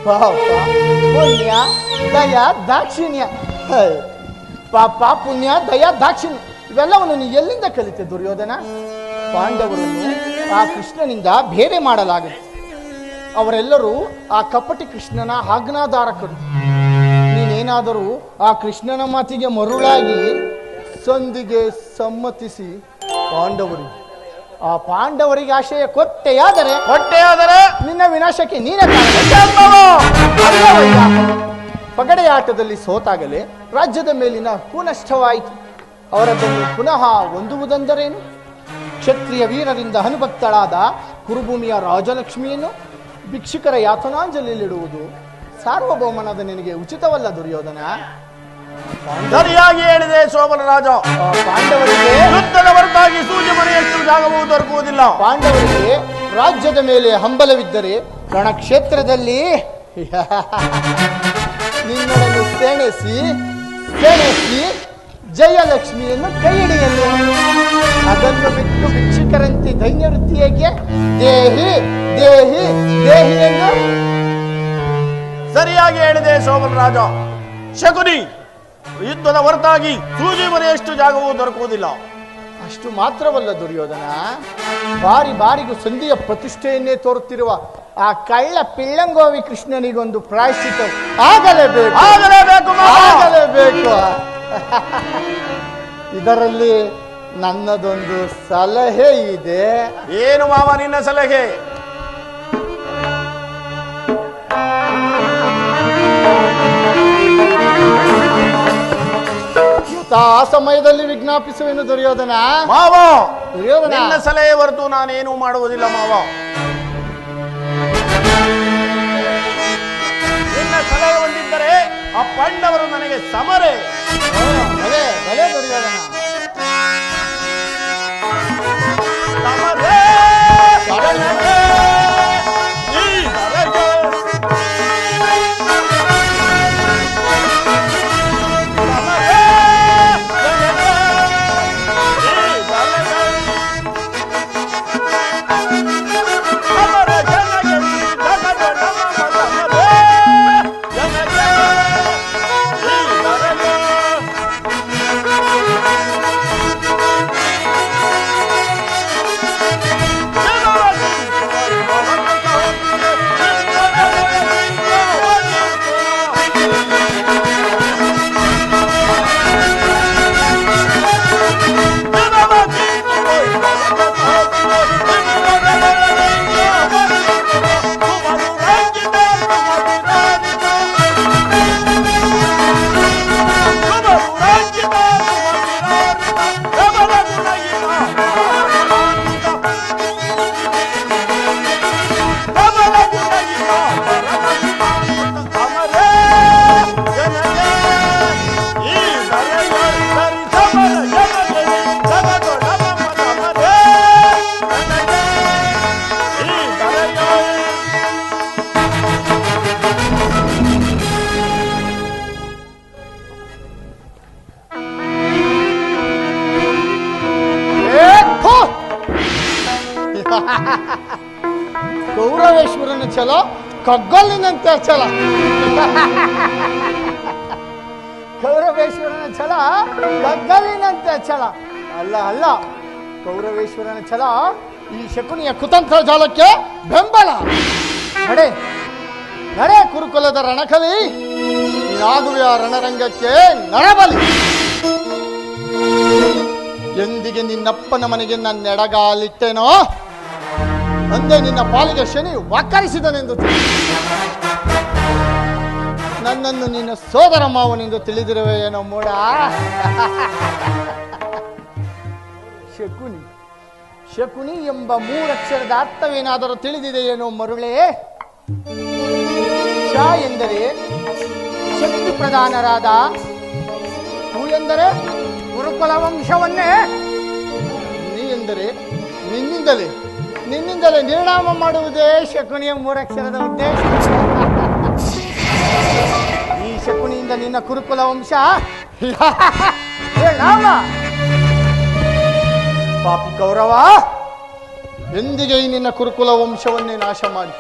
ಪಾಪ ಪುಣ್ಯ ದಯ ದಾಕ್ಷಿಣ್ಯ. ಪಾಪ ಪುಣ್ಯ ದಯ ದಾಕ್ಷಿಣ್ಯ ಇವೆಲ್ಲವನ್ನು ನೀ ಎಲ್ಲಿಂದ ಕಲಿತೆ ದುರ್ಯೋಧನ? ಪಾಂಡವರನ್ನು ಆ ಕೃಷ್ಣನಿಂದ ಬೇರೆ ಮಾಡಲಾಗುತ್ತೆ. ಅವರೆಲ್ಲರೂ ಆ ಕಪಟಿ ಕೃಷ್ಣನ ಆಜ್ಞಾಧಾರಕರು. ನೀನೇನಾದರೂ ಆ ಕೃಷ್ಣನ ಮಾತಿಗೆ ಮರುಳಾಗಿ ಸಂಧಿಗೆ ಸಮ್ಮತಿಸಿ ಆ ಪಾಂಡವರಿಗೆ ಆಶಯ ಕೊಟ್ಟೆಯಾದರೆ ನಿನ್ನ ವಿನಾಶಕ್ಕೆ ನೀನೇ ಪಗಡೆಯಾಟದಲ್ಲಿ ಸೋತಾಗಲೇ ರಾಜ್ಯದ ಮೇಲಿನ ಕುನಷ್ಟವಾಯಿತು. ಅವರನ್ನು ಪುನಃ ಹೊಂದುವುದೆಂದರೇನು? ಕ್ಷತ್ರಿಯ ವೀರರಿಂದ ಅನುಭಕ್ತಳಾದ ಕುರುಭೂಮಿಯ ರಾಜಲಕ್ಷ್ಮಿಯನ್ನು ಭಿಕ್ಷುಕರ ಯಾತನಾಂಜಲಿಯಲ್ಲಿಡುವುದು ಸಾರ್ವಭೌಮನಾದ ನಿನಗೆ ಉಚಿತವಲ್ಲ ದುರ್ಯೋಧನ. ಸರಿಯಾಗಿ ಹೇಳಿದೆ ಶೋಭನ ರಾಜ. ಪಾಂಡವರಿಗೆ ಯುದ್ಧದ ಹೊರತಾಗಿ ಸೂರ್ಯ ಮನೆಯಷ್ಟು ಜಾಗವೂ ದೊರಕುವುದಿಲ್ಲ. ಪಾಂಡವರಿಗೆ ರಾಜ್ಯದ ಮೇಲೆ ಹಂಬಲವಿದ್ದರೆ ರಣಕ್ಷೇತ್ರದಲ್ಲಿ ನಿನ್ನನ್ನು ಸೆಣೆಸಿ ಜಯಲಕ್ಷ್ಮಿಯನ್ನು ಕೈ ಹಿಡಿಯಲು. ಅದನ್ನು ಬಿಟ್ಟು ಭಿಕ್ಷುಕರಂತೆ ಧನ್ಯ ವೃತ್ತಿಯೇಕೆ? ದೇಹಿ ದೇಹಿ ದೇಹಿ ಎಂದು ಸರಿಯಾಗಿ ಹೇಳಿದೆ ಶೋಭನ ರಾಜ. ಶಕುನಿ, ಯುದ್ಧದ ಹೊರತಾಗಿ ಸೂಜಿ ಮನೆಯಷ್ಟು ಜಾಗವೂ ದೊರಕುವುದಿಲ್ಲ. ಅಷ್ಟು ಮಾತ್ರವಲ್ಲ ದುರ್ಯೋಧನ, ಬಾರಿಗೂ ಸಂಧಿಯ ಪ್ರತಿಷ್ಠೆಯನ್ನೇ ತೋರುತ್ತಿರುವ ಆ ಕಳ್ಳ ಪಿಳ್ಳಂಗೋವಿ ಕೃಷ್ಣನಿಗೊಂದು ಪ್ರಾಯಶ್ಚಿತ ಆಗಲೇಬೇಕು. ಇದರಲ್ಲಿ ನನ್ನದೊಂದು ಸಲಹೆ ಇದೆ. ಏನು ಮಾವ ನಿನ್ನ ಸಲಹೆ? ಆ ಸಮಯದಲ್ಲಿ ವಿಜ್ಞಾಪಿಸುವೆನು ದುರ್ಯೋಧನ. ಮಾವ, ನಿನ್ನ ಸಲಹೆ ಹೊರತು ನಾನೇನು ಮಾಡುವುದಿಲ್ಲ ಮಾವ. ನಿನ್ನ ಸಲಹೆ ಹೊಂದಿದ್ದರೆ ಆ ಪಾಂಡವರು ನನಗೆ ಸಮರೆ. ಭಲೆ ದುರ್ಯೋಧನ. ಕೌರವೇಶ್ವರನ ಛಲ ಕಗ್ಗಲ್ಲಿನಂತೆ ಛಲ. ಕೌರವೇಶ್ವರನ ಛಲ ಕಗ್ಗಲ್ಲಿನಂತೆ ಛಲ. ಅಲ್ಲ ಅಲ್ಲ, ಕೌರವೇಶ್ವರನ ಛಲ ಈ ಶಕುನಿಯ ಕುತಂತ್ರ ಜಾಲಕ್ಕೆ ಬೆಂಬಲ. ನಡೆ ನಡೆ ಕುರುಕುಲದ ರಣಕಲಿ, ನೀನಾಗುವೆ ಆ ರಣರಂಗಕ್ಕೆ ನರಬಲಿ. ಎಂದಿಗೆ ನಿನ್ನಪ್ಪನ ಮನೆಗೆ ನನ್ನ ಎಡಗಾಲಿಟ್ಟೇನೋ ಅಂದೇ ನಿನ್ನ ಪಾಲಿಗೆ ಶನಿ ವಕ್ಕರಿಸಿದನೆಂದು ನನ್ನನ್ನು ನಿನ್ನ ಸೋದರ ಮಾವನೆಂದು ತಿಳಿದಿರುವೆ ಏನೋ ಮೂಡ. ಶಕುನಿ ಶಕುನಿ ಎಂಬ ಮೂರಕ್ಷರದ ಅರ್ಥವೇನಾದರೂ ತಿಳಿದಿದೆಯೇನೋ ಮರುಳೇ? ಶ ಎಂದರೆ ಶಕ್ತಿ ಪ್ರಧಾನರಾದ, ಕು ಎಂದರೆ ಗುರುಕುಲ ವಂಶವನ್ನೇ, ನೀ ಎಂದರೆ ನಿನ್ನಿಂದಲೇ ನಿರ್ಣಾಮ ಮಾಡುವುದೇ ಶಕುನಿಯ ಮೂರಕ್ಷರದ ಉದ್ದೇಶ. ಈ ಶಕುನಿಯಿಂದ ನಿನ್ನ ಕುರುಕುಲ ವಂಶ ನಿರ್ಣಾಮ. ಪಾಪಿ ಕೌರವ, ಎಂದಿಗೆ ಈ ನಿನ್ನ ಕುರುಕುಲ ವಂಶವನ್ನೇ ನಾಶ ಮಾಡಿ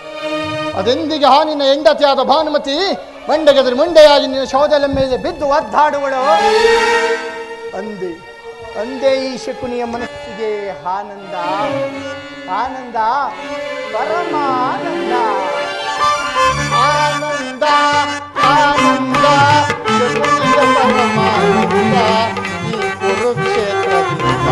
ಅದೆಂದಿಗೆ ಆ ನಿನ್ನ ಹೆಂಡತಿಯಾದ ಭಾನುಮತಿ ಮಂಡೆಗೆದರೆ ಮುಂಡೆಯಾಗಿ ನಿನ್ನ ಶೌದಲ ಮೇಲೆ ಬಿದ್ದು ಒದ್ದಾಡುವಳು. ಅಂದೇ ಈ ಶಕುನಿಯ ಮನಸ್ಸಿಗೆ ಆನಂದ ಆನಂದ ಪರಮಾನಂದ. ಆನಂದ ಆನಂದ ಶಕುನಿಯ ಪರಮಾನಂದ ಈ ಕುರುಕ್ಷೇತ್ರದಿಂದ.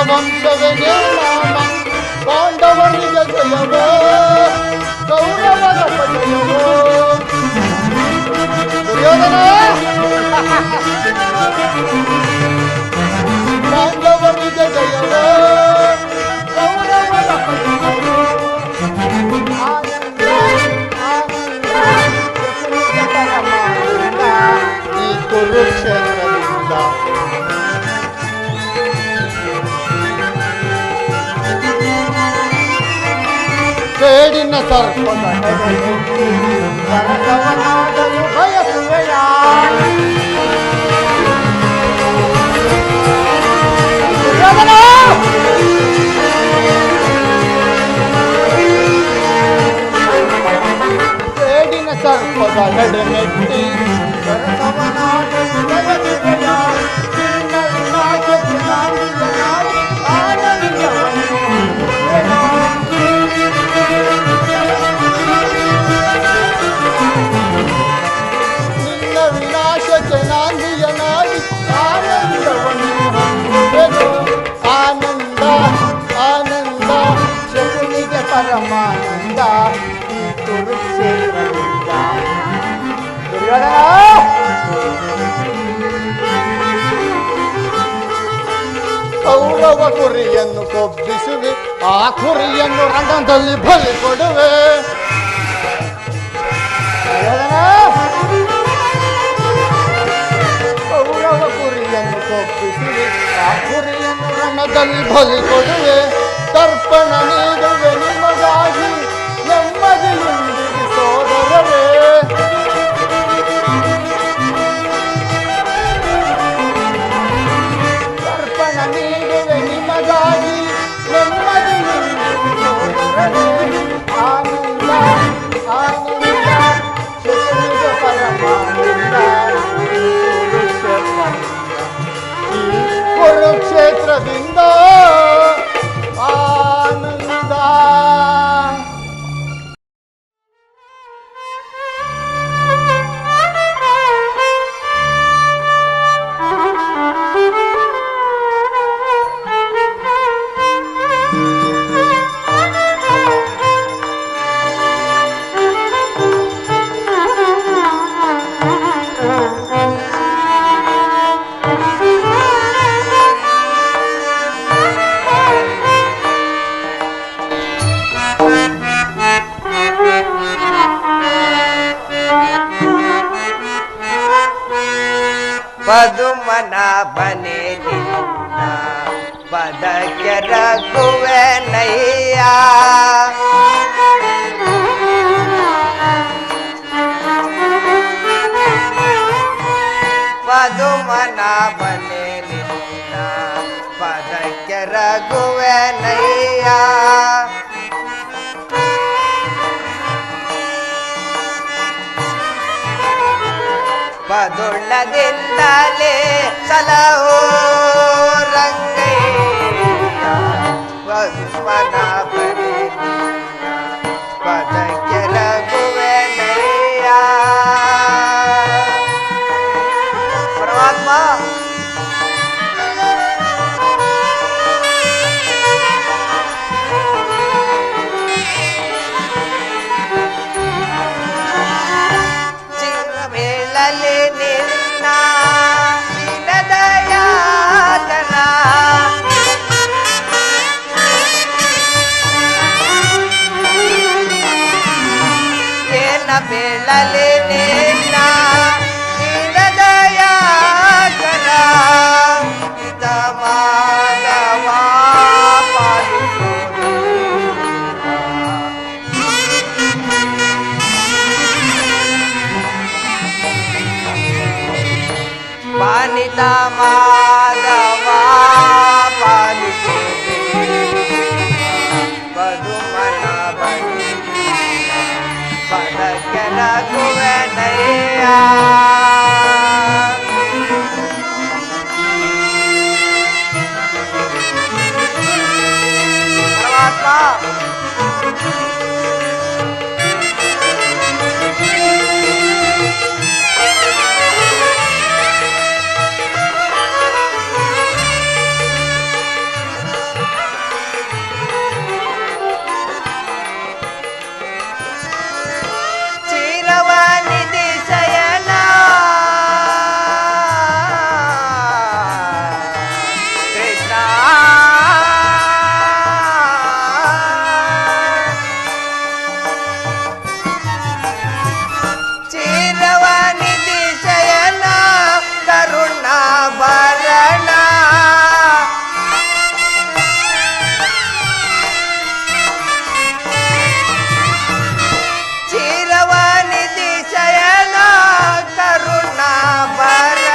ವಂಶವೇ ನಿರ್ನಾಮ, ಪಾಂಡವರಿಗೆ ಜಯವೋ ಕೌರವರ ಜಯವೋ. ದುರ್ಯೋಧನ ಪಾಂಡವರಿಗೆ ಜಯವೋ ಕೌರವರ ಜಯವೋ. ಆನಂದ ಆನಂದ ಪರಮಾನಂದ ಈ ಕುರುಕ್ಷೇತ್ರದಿಂದ. ಬೇಡಿನ ಸರ್ಪದ ನರಕವನಾಗಲು ಬಯಸುವೆಯ. ಬೇಡಿನ ಸರ್ಪದ ನಡುಮೆಟ್ಟಿ ನರಕವನಾಗಲು ಬಯಸುವೆಯ. ನಾಂದಿಯನಾಗಿ ಆನಂದವನ್ನು ಹೊಂದುವೆನು. ಆನಂದ ಆನಂದ ಶಕುನಿಗೆ ಪರಮಾನಂದ ಈ ಕುರುಕ್ಷೇತ್ರದಿಂದ. ದುರ್ಯೋಧನ ಕೌರವ ಕುರಿಯನ್ನು ಕೊಬ್ಬಿಸುವೆ, ಆ ಕುರಿಯನ್ನು ರಣದಲ್ಲಿ ಬಲಿ ಕೊಡುವೆ. ಕೌರವ ಕುರಿಯನ್ನು ಕೊಬ್ಬಿಸುವೆ, ಆ ಕುರಿಯನ್ನು ರಣದಲ್ಲಿ ಬಲಿ ಕೊಡುವೆ. ತರ್ಪಣ ನೀಡುವೆ ನಿಮಗಾಗಿ ನೆಮ್ಮದಿಯೊಂದಿಗೆ ಸೋದರವೇ. ತರ್ಪಣ ನೀಡುವೆ ನಿಮಗಾಗಿ ನೆಮ್ಮದಿಯೊಂದಿಗೆ ಸೋದರವೇ. ಆನಂದ ಆನಂದ ಶಕುನಿಗೆ ಪರಮಾನಂದ ಕುರುಕ್ಷೇತ್ರದಿಂದ. ಆನಂದ ಪದುಮನಾಭನೇ ನಿನ್ನ ಪದಕ್ಕೆ ರಘುವೆನಯ್ಯ ಪದುಮನಾಭನೇ ನಿನ್ನ ಪದಕ್ಕೆ ರಘುವೆನಯ್ಯ ಪದುಳ್ಳದಿಂದಲೇ ಸಲಹೋ ರಂಗಯ್ಯ ಪದ್ಮನಾಭನೇ ನಿನ್ನ ಪದಕ್ಕೆ ರಘುವೆನಯ್ಯ ಪರಮಾತ್ಮ ಚಿರಮೇಳಲಿ ನಿನ್ನ ದಯಾಕರ ಏನ ಬೇಳಲಿ ನಿನ್ನ ದಯಾಕರ ಇದ ಮಾನವ ಪಾಲಿಸೋ ಪಾನಿತ ಮಾಧವ ಪಾಲಿಸೋ ಪದುಮನಾಭನೇ ಪದಕ್ಕೆ ರಘುವೆನಯ್ಯ ಪರಮಾತ್ಮ ಚಿರವನಿಧಿ ಶಯನ ಕೃಷ್ಣ ಚಿರವನಿಧಿ ಶಯನ ಕರುಣಾಭರಣ ಚಿರವನಿಧಿ ಶಯನ ಕರುಣಾಭರಣ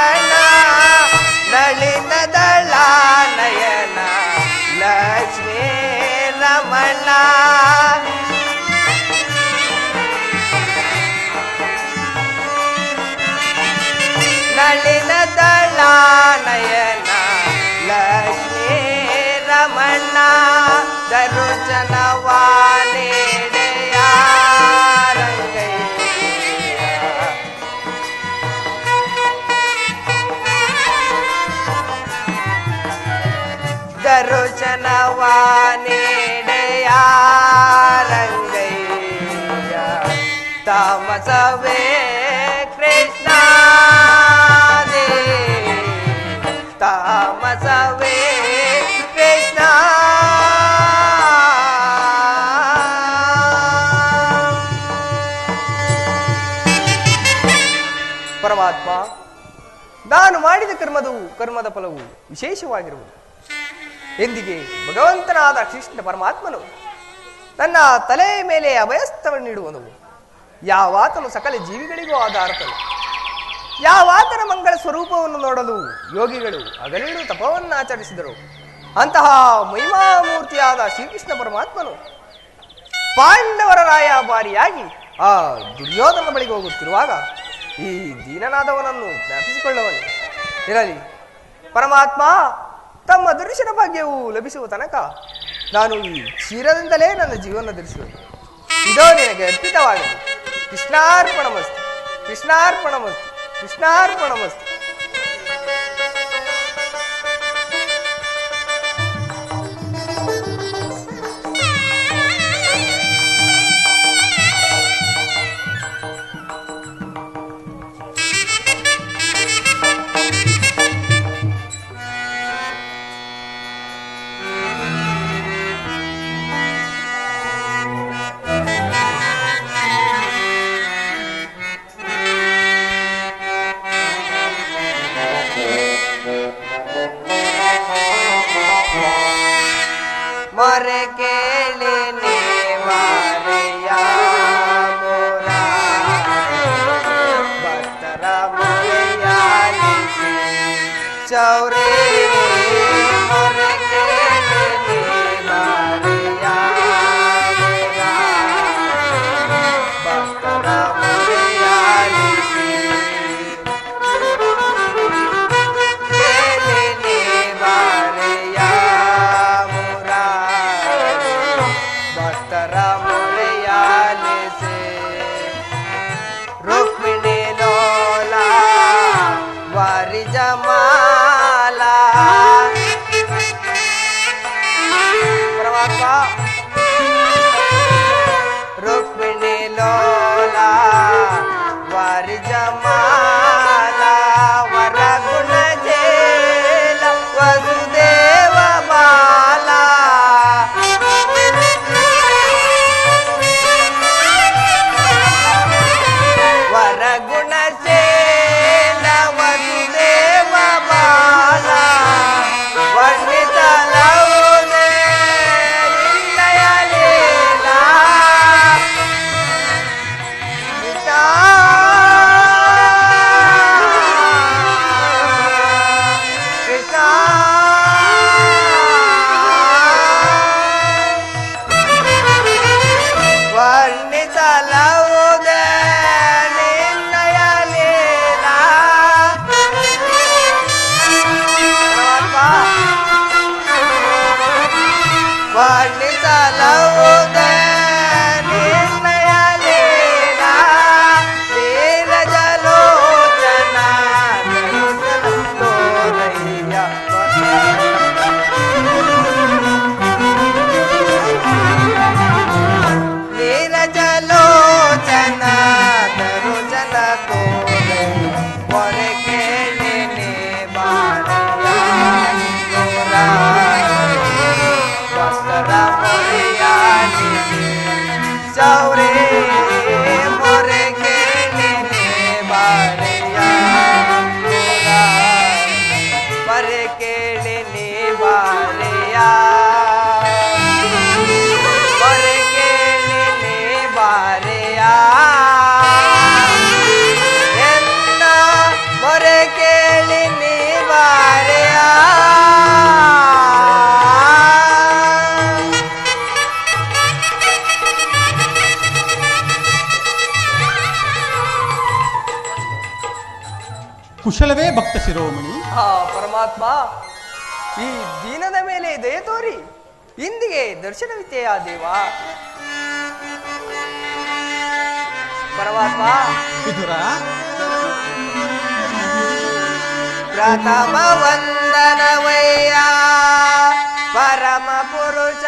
ನಳಿನದಳ ನಯನ ಲಕ್ಷ್ಮೀ ರಮಣ ನಳಿನದಳ ನಯನ ಲಕ್ಷ್ಮೀ ರಮಣ ದರುಚನವಾನೆಡೆಯ ರಂಗಯ್ಯ ದರುಚನವಾನೆಡೆಯ ರಂಗಯ್ಯ ತಾಮಸವೇ ಕೃಷ್ಣ ತಾಮಸವೇ ಕೃಷ್ಣ ಪರಮಾತ್ಮ ನಾನು ಮಾಡಿದ ಕರ್ಮದ ಫಲವು ವಿಶೇಷವಾಗಿರುವುದು ಎಂದಿಗೆ ಭಗವಂತನಾದ ಕೃಷ್ಣ ಪರಮಾತ್ಮನು ನನ್ನ ತಲೆಯ ಮೇಲೆ ಅಭಯಸ್ತವನ್ನು ನೀಡುವನು ಯಾವಾತನು ಸಕಲ ಜೀವಿಗಳಿಗೂ ಆಧಾರತನು ಯಾವಾತನ ಮಂಗಳ ಸ್ವರೂಪವನ್ನು ನೋಡಲು ಯೋಗಿಗಳು ಹಗಲಿರುಳು ತಪವನ್ನು ಆಚರಿಸಿದರು ಅಂತಹ ಮಹಿಮಾಮೂರ್ತಿಯಾದ ಶ್ರೀಕೃಷ್ಣ ಪರಮಾತ್ಮನು ಪಾಂಡವರ ರಾಯಭಾರಿಯಾಗಿ ಆ ದುರ್ಯೋಧನ ಬಳಿಗೆ ಹೋಗುತ್ತಿರುವಾಗ ಈ ದೀನನಾದವನನ್ನು ಜ್ಞಾಪಿಸಿಕೊಳ್ಳುವನು ಇರಲಿ ಪರಮಾತ್ಮ ತಮ್ಮ ದರ್ಶನ ಭಾಗ್ಯವು ಲಭಿಸುವ ತನಕ ನಾನು ಈ ಕ್ಷೀರದಿಂದಲೇ ನನ್ನ ಜೀವನ ಧರಿಸುವುದು ಇದೋ ನಿನಗೆ ಅರ್ಪಿತವಾಗಲಿ ಕೃಷ್ಣಾರ್ಪಣಮಸ್ತು ಕೃಷ್ಣಾರ್ಪಣಮಸ್ತು ಕೃಷ್ಣಾರ್ಪಣಮಸ್ತು ಮೊರೆ ಕೇಳಿ ನೀವಾರೆಯ ಭಕ್ತರ ಮೊರೆಯಾಲಿಸಿ ಚೌರೇ ಮೊರೆ ಕೇಳಿ ನೀವಾರೆಯ ಭಕ್ತರ ಮೊರೆಯಾಲಿಸಿ ಕೇಳಿ ನೀವಾರೆಯ ಭಕ್ತರ ಮೊರೆಯಾಲಿಸಿ ರುಕ್ಮಿಣಿ ಲೋಲ ವಾರಿ ಜಮಾಲ ಪರಮಾತ್ಮ ರುಕ್ಮಿಣಿ ಲೋಲ ವಾರಿ ಜಮಾಲ ವರ ಗುಣ ಜೇಲ ವಸುದೇವ ಬಾಲ ವರ ಗುಣ ಸೇನ ವಸುದೇವ ಬಾಲ ವರ್ಣಿಸಲವುದೇ ನಿನ್ನಯ ಲೀಲಾ ಪಿತಾ ಪಿತಾ ವರ್ಣಿಸಲವುದೇ ನಿನ್ನಯ ಲೀಲಾ ವರ್ಣಿಸಲವುದೇ ನಿನ್ನಯ ಲೀಲಾ ನೀರಜಲೋಚನ ತೋರಯ್ಯ ನೀರಜಲೋಚನ ತರುಜನ ತೋರಯ್ಯ ಮೊರೆ ಕೇಳಿ ನೀ ಬಾಳೆಯ ಭಕ್ತರ ಮೊರೆಯಾಲಿಸಿ ಚೌರೇ ಮೊರೆ ಕೇಳಿ ನೀ ಬಾಳೆಯ ಮೊರೆ ಕೇಳಿ ನೀ ಬಾಳೆಯ ಮೊರೆ ಕೇಳಿ ನೀ ಬಾಳೆಯ ಎನ್ನ ಮೊರೆ ಕೇಳಿ ನೀ ಬಾಳೆಯ ಕುಶಲವೇ ಭಕ್ತ ಶಿರೋಮಣಿ. ಆ ಪರಮಾತ್ಮ ಈ ದೀನದ ಮೇಲೆ ದಯ ತೋರಿ ಇಂದಿಗೆ ದರ್ಶನವಿದೆಯ ದೇವ ಪರಮಾತ್ಮ ವಿದುರ ಪ್ರಥಮ ವಂದನವಯ್ಯ ಪರಮ ಪುರುಷ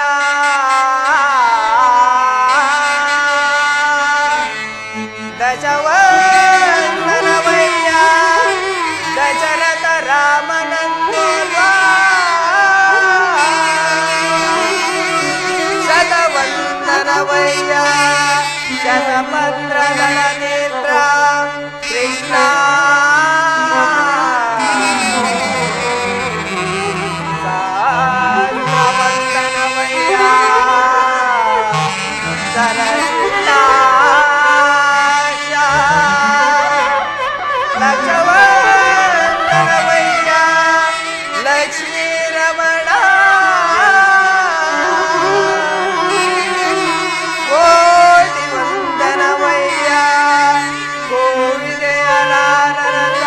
ದಶವಂದನವಯ್ಯ ದಶರಥ ರಾಮನಂದೋರ್ವ ಶತವಂದನವಯ್ಯ ಶತಪತ್ರಗಳ ನೇತ್ರ ಕೃಷ್ಣ ವಂದನವಯ್ಯ ಲಕ್ಷವಂದನವಯ್ಯ ಲಕ್ಷ್ಮೀ ರಮಣ ಕೋಟಿ ವಂದನವಯ್ಯ ಕೋವಿದೆಯರಾನಂದ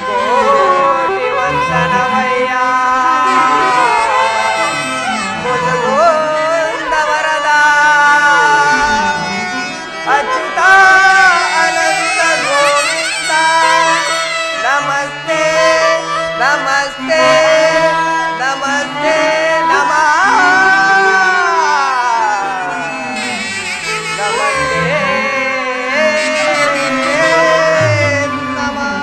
ಕೋಟಿ ವಂದನವಯ್ಯ ಮುಜುಗೋಂದ ವರದ ಅಚ್ಯುತ ಅನಂತ ಗೋವಿಂದ ನಮಸ್ತೆ ನಮಸ್ತೆ ನಮಸ್ತೆ ನಮಃ ನಮಸ್ತೆ ನಮಃ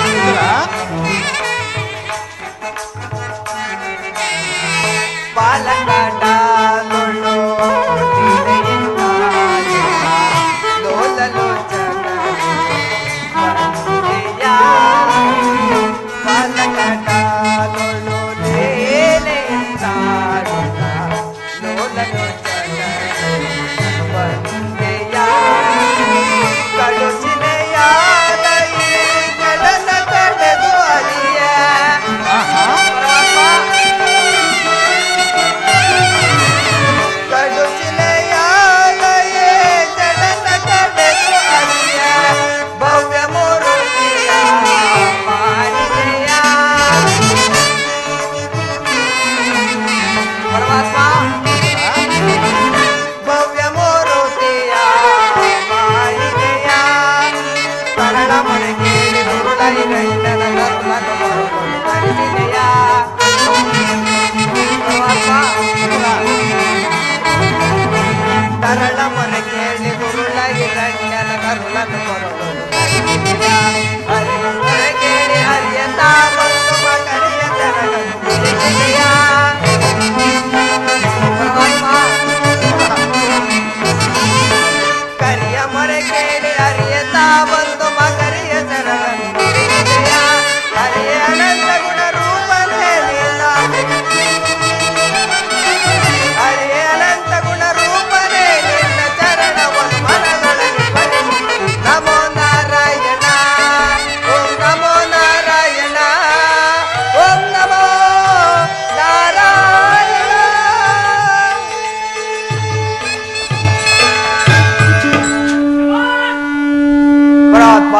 ವಿದುರ, ಬಾಲಕಟ ಲೊಳ್ಳು ಲೀಲೆಯಿಂದ ಲೋಲಲೋಚನ ವಂದೆಯ. ಬಾಲಕಟ ಲೊಳ್ಳು ಲೀಲೆಯಿಂದ ಲೋಲಲೋಚನ ವಂದೆಯ. ಕಡುಚಿನೆಯಾದ ಈ ಕಡಲ ತಡೆದು ಅರಿಯ. ಕಡುಚಿನೆಯಾದಯೇ ಜಡನ ಕಡೆದು ಅರಿಯ. ಭವ್ಯ ಮೂರುತಿಯ ಮಾಳಿಗೆಯ. ಪರಮಾತ್ಮ ಭವ್ಯ ಮೂರುತಿಯ ಮಾಳಿಗೆಯ. ಕರಳ ಮನೆ ಕೇಳಿ ದುರುಳೈ ಗಂಡನ ಕರುಳನು ಮರುಳು ಕರಿಸಿದೆಯ. ತರಳ ಮನೆ ಕೇಳಿ ಗುರುಳಗಿ ಗಂಡನ ಕರುಳನು ಮರುಳು ಕರಿಸಿದೆಯ. ಹರಿಯ ಕೇಳಿ ಹರಿಯತ ಬಂದು ಮಕರಿಯ ತೆರಳನು ಬಿಡಿಸಿದೆಯ. ಕರಿಯ ಮರೆ ಕೇಳಿ ಹರಿಯತ ಬಂದು ಮಕರಿಯ ತೆರಳನು ಬಿಡಿಸಿದೆಯ. ಹರಿಯ ಅನಂತ ಗುಣ ರೂಪನೇ ನಿನ್ನ. ಹರಿಯ ಅನಂತ ಗುಣ ರೂಪನೇ ನಿನ್ನ ಚರಣವನ್ನು ಮನದೊಳಗೆ ಪಡೆದು. ನಮೋ ನಾರಾಯಣ ಓಂ ನಮೋ ನಾರಾಯಣ ಓಂ ನಮೋ ನಾರಾಯಣ. ಪರಮಾತ್ಮ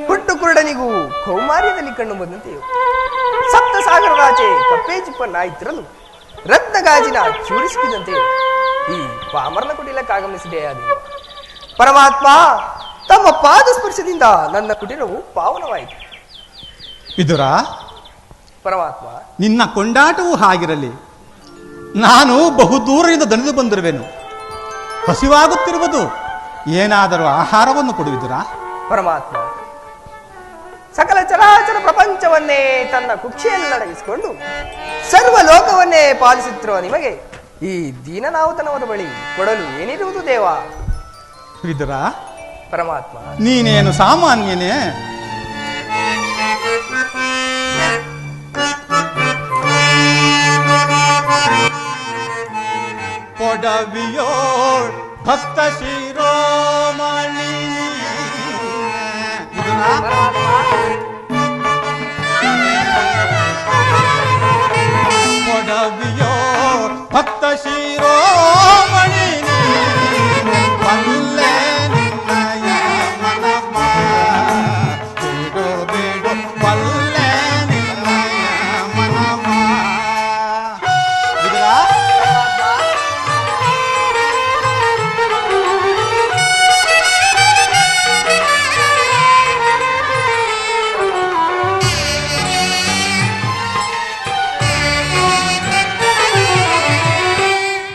ಹುಟ್ಟು ಕುರುಡನಿಗೂ ಕೌಮಾರ್ಯದಲ್ಲಿ ಕಂಡು ಬಂದಂತೆಯು ಸಪ್ತ ಸಾಗರದಾಚೆ ಕಪ್ಪೆ ಚಿಪ್ಪನ್ನಾಯ್ತಿರಲು ರತ್ನ ಗಾಜಿನ ಚೂರಿಸಿದಂತೆಯು ಈ ಪಾಮರನ ಕುಟಿಲಕ್ಕಾಗಮಿಸಿದೆ ಅದು. ಪರಮಾತ್ಮ ತಮ್ಮ ಪಾದ ಸ್ಪರ್ಶದಿಂದ ನನ್ನ ಕುಟಿಲವು ಪಾವನವಾಯಿತು. ವಿದುರ, ಪರಮಾತ್ಮ ನಿನ್ನ ಕೊಂಡಾಟವೂ ಹಾಗಿರಲಿ. ನಾನು ಬಹುದೂರದಿಂದ ದಣಿದು ಬಂದಿರುವೆನು. ಹಸಿವಾಗುತ್ತಿರುವುದು. ಏನಾದರೂ ಆಹಾರವನ್ನು ಕೊಡುವಿದುರ. ಪರಮಾತ್ಮ ಸಕಲ ಚರಾಚರ ಪ್ರಪಂಚವನ್ನೇ ತನ್ನ ಕುಕ್ಷಿಯಲ್ಲಡಗಿಸಿಕೊಂಡು ಸರ್ವ ಲೋಕವನ್ನೇ ಪಾಲಿಸುತ್ತಿರುವ ನಿಮಗೆ ಈ ದೀನನಾವುತನವದ ಬಳಿ ಕೊಡಲು ಏನಿರುವುದು ದೇವ. ವಿದುರ, ಪರಮಾತ್ಮ ನೀನೇನು ಸಾಮಾನ್ಯನೇ? ಕೊಡವಿಯೋಳ್ ಭಕ್ತ ಶಿರೋಮಣಿ. ಕೊಡವಿಯೋಳ್ ಭಕ್ತ ಶಿರೋಮಣಿ. ಪಲ್ಲೆ ನಿನ್ನಯ ಮನವ ಬಿಡು ಬಿಡು ಪಲ್ಲೆ ನಿನ್ನಯ ಮನವ. ವಿದುರ,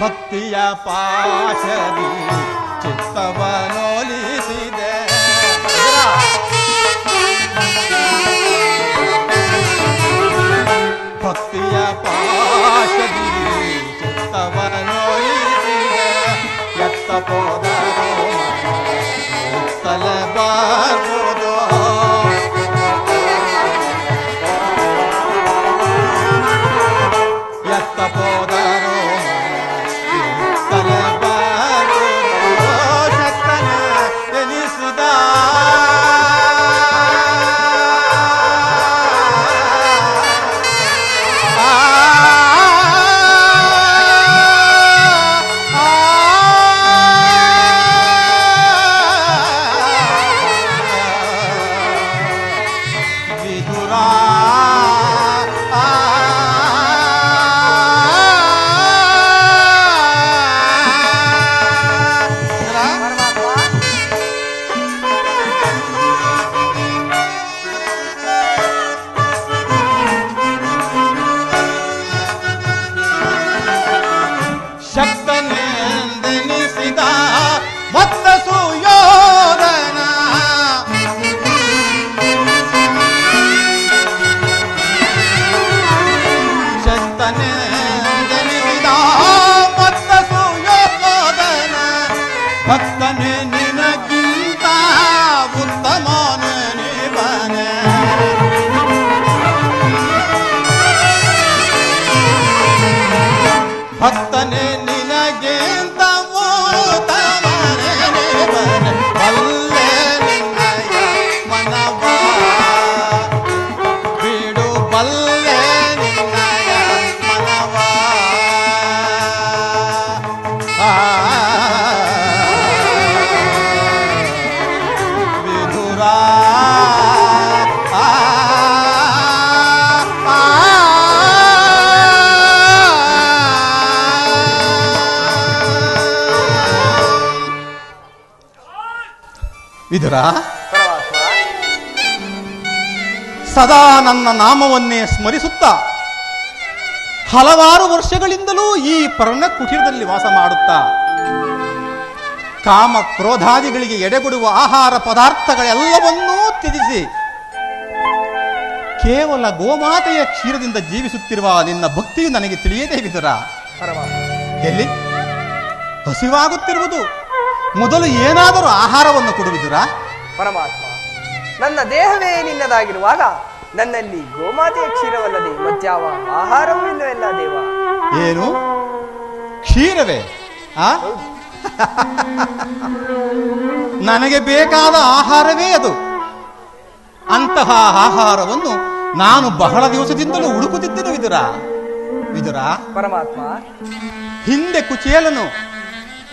ಭಕ್ತಿಯ ಪಾಶದಿ ಚಿತ್ತವನೋಲಿಸಿದೆ. ಭಕ್ತಿಯ ಪಾಶದಿ ಚಿತ್ತವನೋಲಿಸಿದೆ. ಎತ್ತ ಪೋದರು ತಲೆ ಬಾಗುವುದು. ಎತ್ತ ಪೋದರು ತಲೆ ಬಾಗುವುದು. ಶಕ್ತನ ವಿದುರ, ಪರಮಾತ್ಮ. ಸದಾ ನನ್ನ ನಾಮವನ್ನೇ ಸ್ಮರಿಸುತ್ತಾ ಹಲವಾರು ವರ್ಷಗಳಿಂದಲೂ ಈ ಪರ್ಣ ಕುಟೀರದಲ್ಲಿ ವಾಸ ಮಾಡುತ್ತಾ ಕಾಮ ಕ್ರೋಧಾದಿಗಳಿಗೆ ಎಡೆಗೊಡುವ ಆಹಾರ ಪದಾರ್ಥಗಳೆಲ್ಲವನ್ನೂ ತ್ಯಜಿಸಿ ಕೇವಲ ಗೋಮಾತೆಯ ಕ್ಷೀರದಿಂದ ಜೀವಿಸುತ್ತಿರುವ ನಿನ್ನ ಭಕ್ತಿಯು ನನಗೆ ತಿಳಿಯದೇ ವಿದುರ. ಪರಮಾತ್ಮ. ಎಲ್ಲಿ ಹಸಿವಾಗುತ್ತಿರುವುದು, ಮೊದಲು ಏನಾದರೂ ಆಹಾರವನ್ನು ಕೊಡುವಿದುರ. ಪರಮಾತ್ಮ, ನನ್ನ ದೇಹವೇ ನಿನ್ನದಾಗಿರುವಾಗ ನನ್ನಲ್ಲಿ ಗೋಮಾತೆಯ ಕ್ಷೀರವಲ್ಲದೆ ಮತ್ಯಾವ ಆಹಾರವೂ ಇಲ್ಲವಲ್ಲ ದೇವ. ಏನು ಕ್ಷೀರವೇ? ಆ ನನಗೆ ಬೇಕಾದ ಆಹಾರವೇ ಅದು. ಅಂತಹ ಆಹಾರವನ್ನು ನಾನು ಬಹಳ ದಿವಸದಿಂದಲೂ ಹುಡುಕುತ್ತಿದ್ದೇನೆ ವಿದುರ. ಪರಮಾತ್ಮ. ಹಿಂದೆ ಕುಚೇಲನು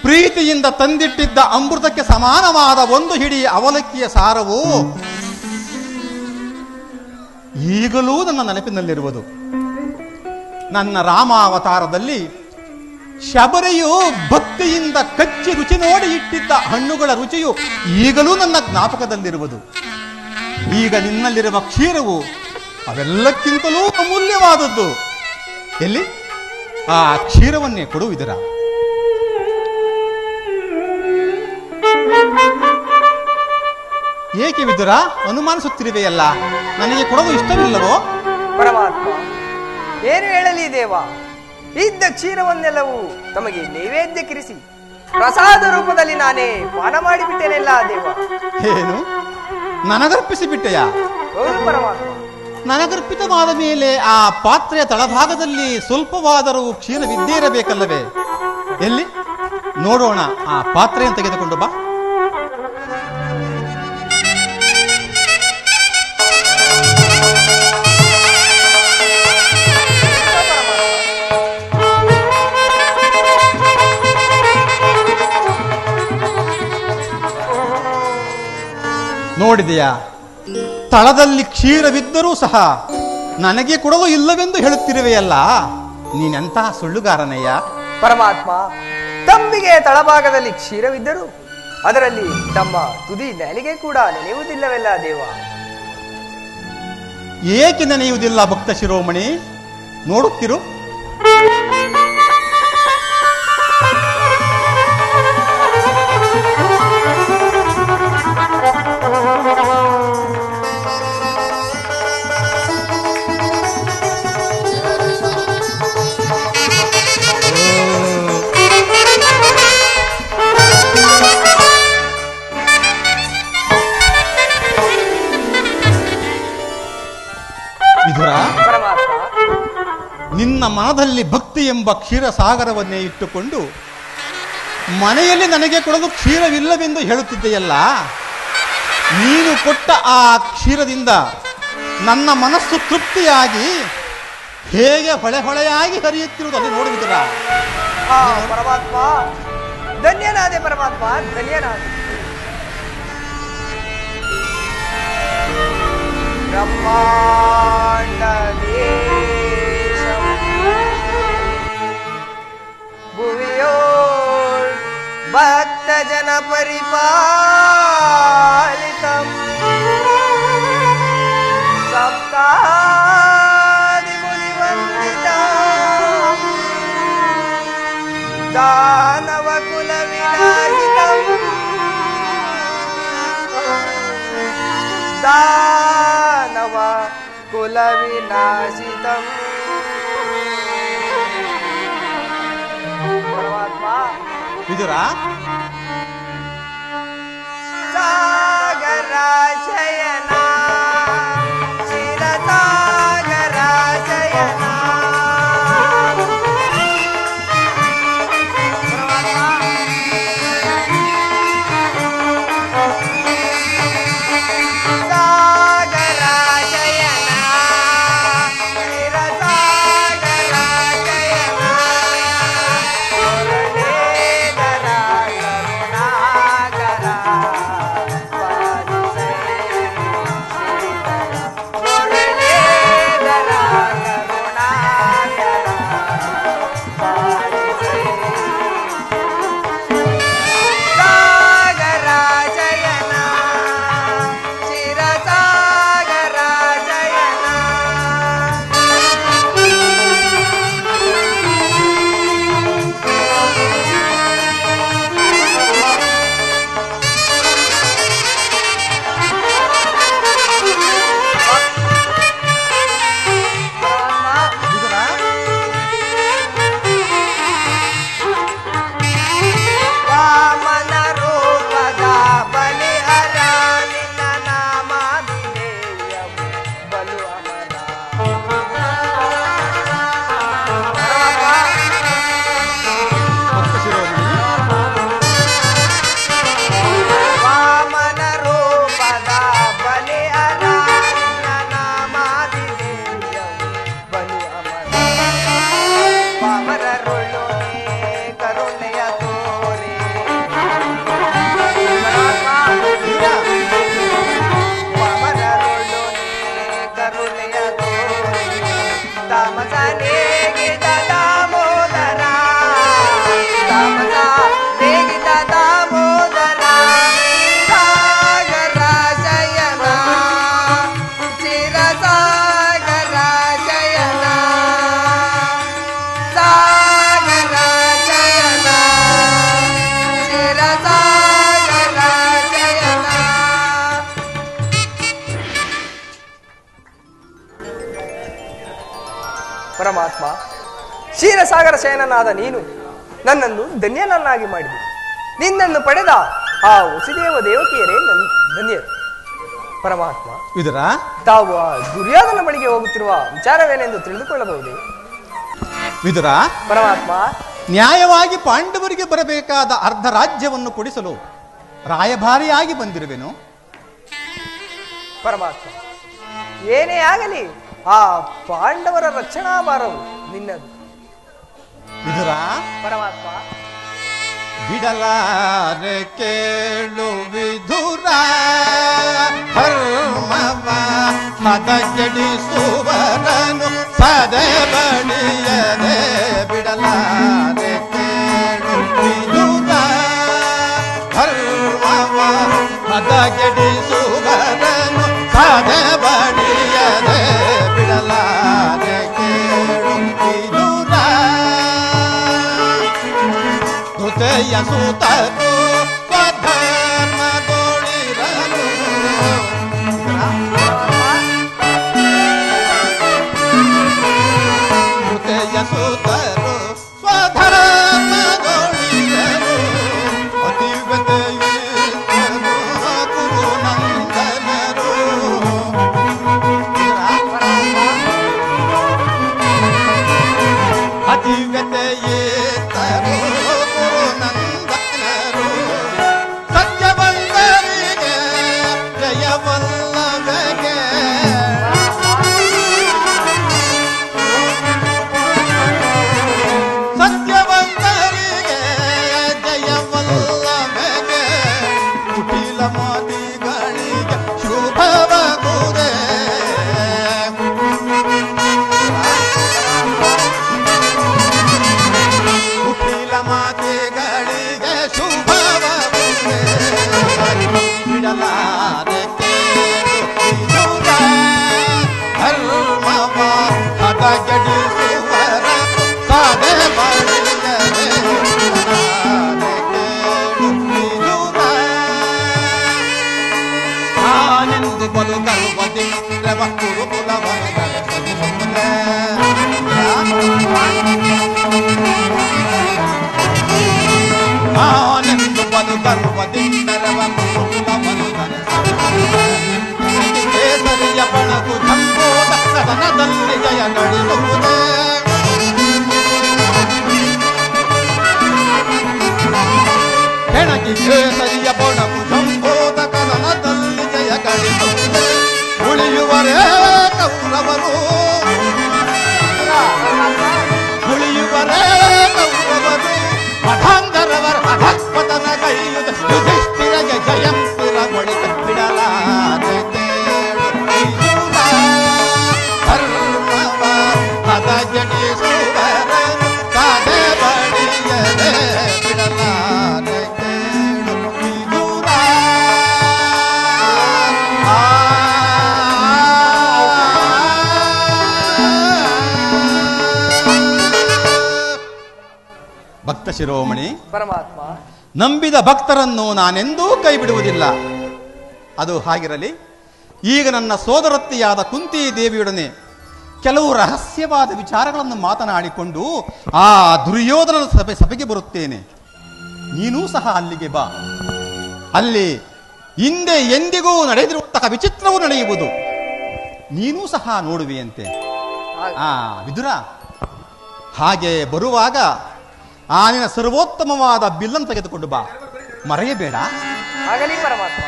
ಪ್ರೀತಿಯಿಂದ ತಂದಿಟ್ಟಿದ್ದ ಅಮೃತಕ್ಕೆ ಸಮಾನವಾದ ಒಂದು ಹಿಡಿ ಅವಲಕ್ಕಿಯ ಸಾರವು ಈಗಲೂ ನನ್ನ ನೆನಪಿನಲ್ಲಿರುವುದು. ನನ್ನ ರಾಮಾವತಾರದಲ್ಲಿ ಶಬರಿಯು ಭಕ್ತಿಯಿಂದ ಕಚ್ಚಿ ರುಚಿ ನೋಡಿ ಇಟ್ಟಿದ್ದ ಹಣ್ಣುಗಳ ರುಚಿಯು ಈಗಲೂ ನನ್ನ ಜ್ಞಾಪಕದಲ್ಲಿರುವುದು. ಈಗ ನಿನ್ನಲ್ಲಿರುವ ಕ್ಷೀರವು ಅವೆಲ್ಲಕ್ಕಿಂತಲೂ ಅಮೂಲ್ಯವಾದದ್ದು. ಎಲ್ಲಿ ಆ ಕ್ಷೀರವನ್ನೇ ಕೊಡುವಿದರ. ಏಕೆ ವಿದುರ ಅನುಮಾನಿಸುತ್ತಿರುವೆಯಲ್ಲ? ನನಗೆ ಕೊಡಲು ಇಷ್ಟವಿಲ್ಲವೋ? ಪರಮಾತ್ಮ, ಏನು ಹೇಳಲಿ ದೇವ, ಇದ್ದ ಕ್ಷೀರವನ್ನೆಲ್ಲವೂ ತಮಗೆ ನೈವೇದ್ಯಕ್ಕಿರಿಸಿ ಪ್ರಸಾದ ರೂಪದಲ್ಲಿ ನಾನೇ ಪಾನ ಮಾಡಿಬಿಟ್ಟೇನೆಲ್ಲ ದೇವ. ಏನು ನನಗರ್ಪಿಸಿ ಬಿಟ್ಟೆಯಾ? ಹೌದು ಪರಮಾತ್ಮ. ನನಗರ್ಪಿತವಾದ ಮೇಲೆ ಆ ಪಾತ್ರೆಯ ತಳಭಾಗದಲ್ಲಿ ಸ್ವಲ್ಪವಾದರೂ ಕ್ಷೀರವಿದ್ದೇ ಇರಬೇಕಲ್ಲವೇ? ಎಲ್ಲಿ ನೋಡೋಣ, ಆ ಪಾತ್ರೆಯನ್ನು ತೆಗೆದುಕೊಂಡು ಬಾ. ನೋಡಿದೆಯಾ, ತಳದಲ್ಲಿ ಕ್ಷೀರವಿದ್ದರೂ ಸಹ ನನಗೆ ಕೊಡಲು ಇಲ್ಲವೆಂದು ಹೇಳುತ್ತಿರುವೆಯಲ್ಲ. ನೀನೆಂತಹ ಸುಳ್ಳುಗಾರನಯ್ಯ. ಪರಮಾತ್ಮ, ತಂಬಿಗೆ ತಳಭಾಗದಲ್ಲಿ ಕ್ಷೀರವಿದ್ದರೂ ಅದರಲ್ಲಿ ತಮ್ಮ ತುದಿ ನಾಲಿಗೆ ಕೂಡ ನೆನೆಯುವುದಿಲ್ಲವೆಲ್ಲ ದೇವ. ಏಕೆ ನೆನೆಯುವುದಿಲ್ಲ ಭಕ್ತ ಶಿರೋಮಣಿ? ನೋಡುತ್ತಿರು. ಪರಮಾತ್ಮ, ನಿನ್ನ ಮನದಲ್ಲಿ ಭಕ್ತಿ ಎಂಬ ಕ್ಷೀರ ಸಾಗರವನ್ನೇ ಇಟ್ಟುಕೊಂಡು ಮನೆಯಲ್ಲಿ ನನಗೆ ಕೊಡಲು ಕ್ಷೀರವಿಲ್ಲವೆಂದು ಹೇಳುತ್ತಿದ್ದೆಯಲ್ಲ. ನೀನು ಕೊಟ್ಟ ಆ ಕ್ಷೀರದಿಂದ ನನ್ನ ಮನಸ್ಸು ತೃಪ್ತಿಯಾಗಿ ಹೇಗೆ ಹೊಳೆ ಹೊಳೆಯಾಗಿ ಹರಿಯುತ್ತಿರುವುದು ಅಲ್ಲಿ ನೋಡುವುದಿಲ್ಲ. ಪರಮಾತ್ಮ, ಧನ್ಯನಾದೆ ಪರಮಾತ್ಮ, ಧನ್ಯನಾದೆ. ಬ್ರಹ್ಮಾಂಡದೇಶಂ ಭುವಿಯೋಳ್ ಭಕ್ತಜನ ಪರಿಪಾಲಿತಂ ಸಪ್ತಾದಿ ಮುನಿವಂದಿತಂ ದಾನವ ಕುಲ ವಿನಾಶಿತಂ ದಾನವ ಕುಲ ವಿನಾಶಿತಂ. ಪರಮಾತ್ಮ, ವಿದುರ, ಸಾಗರಾಶಯನ ಕ್ಷೀರಸಾಗರಾಶಯನ. ಪರಮಾತ್ಮ, ಕ್ಷೀರಸಾಗರ ಶಯನನಾದ ನೀನು ನನ್ನನ್ನು ಧನ್ಯನನ್ನಾಗಿ ಮಾಡಿದೆ. ನಿನ್ನನ್ನು ಪಡೆದ ಆ ವಸುದೇವ ದೇವಕಿಯರೇ ನನ್ನ ಧನ್ಯರು. ಪರಮಾತ್ಮ, ವಿದುರ, ತಾವು ಆ ದುರ್ಯೋಧನ ಬಳಿಗೆ ಹೋಗುತ್ತಿರುವ ವಿಚಾರವೇನೆಂದು ತಿಳಿದುಕೊಳ್ಳಬಹುದೇ? ವಿದುರ, ಪರಮಾತ್ಮ, ನ್ಯಾಯವಾಗಿ ಪಾಂಡವರಿಗೆ ಬರಬೇಕಾದ ಅರ್ಧ ರಾಜ್ಯವನ್ನು ಕೊಡಿಸಲು ರಾಯಭಾರಿಯಾಗಿ ಬಂದಿರುವೆನು. ಪರಮಾತ್ಮ, ಏನೇ ಆಗಲಿ ಆ ಪಾಂಡವರ ರಕ್ಷಣಾ ಭಾರವು ನಿನ್ನದು. ವಿದುರ, ಪರಮಾತ್ಮ, ಬಿಡಲಾರೆ ಕೇಳು ವಿದುರ, ಧರ್ಮವ ಹದಗೆಡಿಸುವರನು ಸದೆ ಬಡಿಯದೆ. ಬಿಡಲಾರೆ ಕೇಳು ವಿದುರ, ಧರ್ಮವ ಹದಗೆಡಿಸುವರನು ಸದೆ ಬಡಿಯದೆ. ಬಿಡಲಾರೆ ಕೇಳು ವಿದುರ, ಧೃತೆಯ ಸುತರು ಸ್ವಧರ್ಮದೊಳಿರಲು. ಧೃತೆಯ ಸುತರು ಸ್ವಧರ್ಮದೊಳಿರಲು. ಅತಿವ್ಯತೆಯಿದ್ದರು ಗುರುನಂದನರು. ಅತಿವ್ಯತೆಯಿದ್ದರು ಗುರುನಂದನರು. ಸತ್ಯವಂತರಿಗೆ ಜಯವಲ್ಲವೆಗೆ. ಸತ್ಯವಂತರಿಗೆ ಜಯವಲ್ಲವೆಗೆ. ಕುಟಿಲ ಮತಿಗಳಿಗೆ ಶುಭವಾಗುವುದೇ. ಕುಟಿಲ ಮಾತೆಗಳಿಗೆ ಶುಭವಾಗುವುದೇ. ಬಿಡಲಾರೆ ಕೇಳು ವಿದುರ, ಧರ್ಮವ ಹದಗೆಡಿಸುವರ ಸಾಧೆ ಬಡಿಯದೆ. ಬಿಡಲಾರೆ ಕೇಳು ವಿದುರ, ನಾನೆಂದು ಬಲುಗರ್ವದಿಂದ್ರವ ಕುರುಕುಲವನ ಸರಿಸುವುದೇ. ನಾನೆಂದು ಬಲುಗರ್ವದಿಂದರವ ಕುರುಕುಲವನು ಕೇಸರಿಯ ಬಳಗು ಜಂಬೋದ ಸದನದಲ್ಲಿ ಜಯ ಗಳಿಸುವುದೇ. ಕೆಣಕಿ ಕೇಸರಿಯ ಬಳಗು ಜಂಬೋದ ಕದನದಲ್ಲಿ ಜಯ ಗಳಿಸುವುದೇ. ಉಳಿಯುವರೇ ಕೌರವರು, ಉಳಿಯುವರೇ ಕೌರವರು. ಮಠಾಂಧರವರ ಅಧಃಪತನ ಕೈಯುತ ಯುಧಿಷ್ಠಿರಗೆ ಜಯಂತಿರಗೊಳಿಸ. ಬಿಡಲಾರೆ ಕೇಳು ವಿದುರ, ಧರ್ಮವ ಹದಗೆಡಿಸುವರನು ಸಾಧೆ ಬಡಿಯದೆ. ಬಿಡಲಾರೆ ಕೇಳು ವಿದುರ. ಭಕ್ತ ಶಿರೋಮಣಿ, ಪರಮಾತ್ಮ, ನಂಬಿದ ಭಕ್ತರನ್ನು ನಾನೆಂದೂ ಕೈ ಬಿಡುವುದಿಲ್ಲ. ಅದು ಹಾಗಿರಲಿ, ಈಗ ನನ್ನ ಸೋದರತ್ತಿಯಾದ ಕುಂತಿ ದೇವಿಯೊಡನೆ ಕೆಲವು ರಹಸ್ಯವಾದ ವಿಚಾರಗಳನ್ನು ಮಾತನಾಡಿಕೊಂಡು ಆ ದುರ್ಯೋಧನನ ಸಭೆಗೆ ಬರುತ್ತೇನೆ. ನೀನೂ ಸಹ ಅಲ್ಲಿಗೆ ಬಾ. ಅಲ್ಲಿ ಹಿಂದೆ ಎಂದಿಗೂ ನಡೆದಿರುವಂತಹ ವಿಚಿತ್ರವು ನಡೆಯುವುದು. ನೀನೂ ಸಹ ನೋಡುವೆಯಂತೆ. ವಿದುರ, ಹಾಗೆ ಬರುವಾಗ ಆ ನಿನ್ನ ಸರ್ವೋತ್ತಮವಾದ ಬಿಲ್ಲನ್ನು ತೆಗೆದುಕೊಂಡು ಬಾ, ಮರೆಯಬೇಡ. ಆಗಲಿ ಪರಮಾತ್ಮ.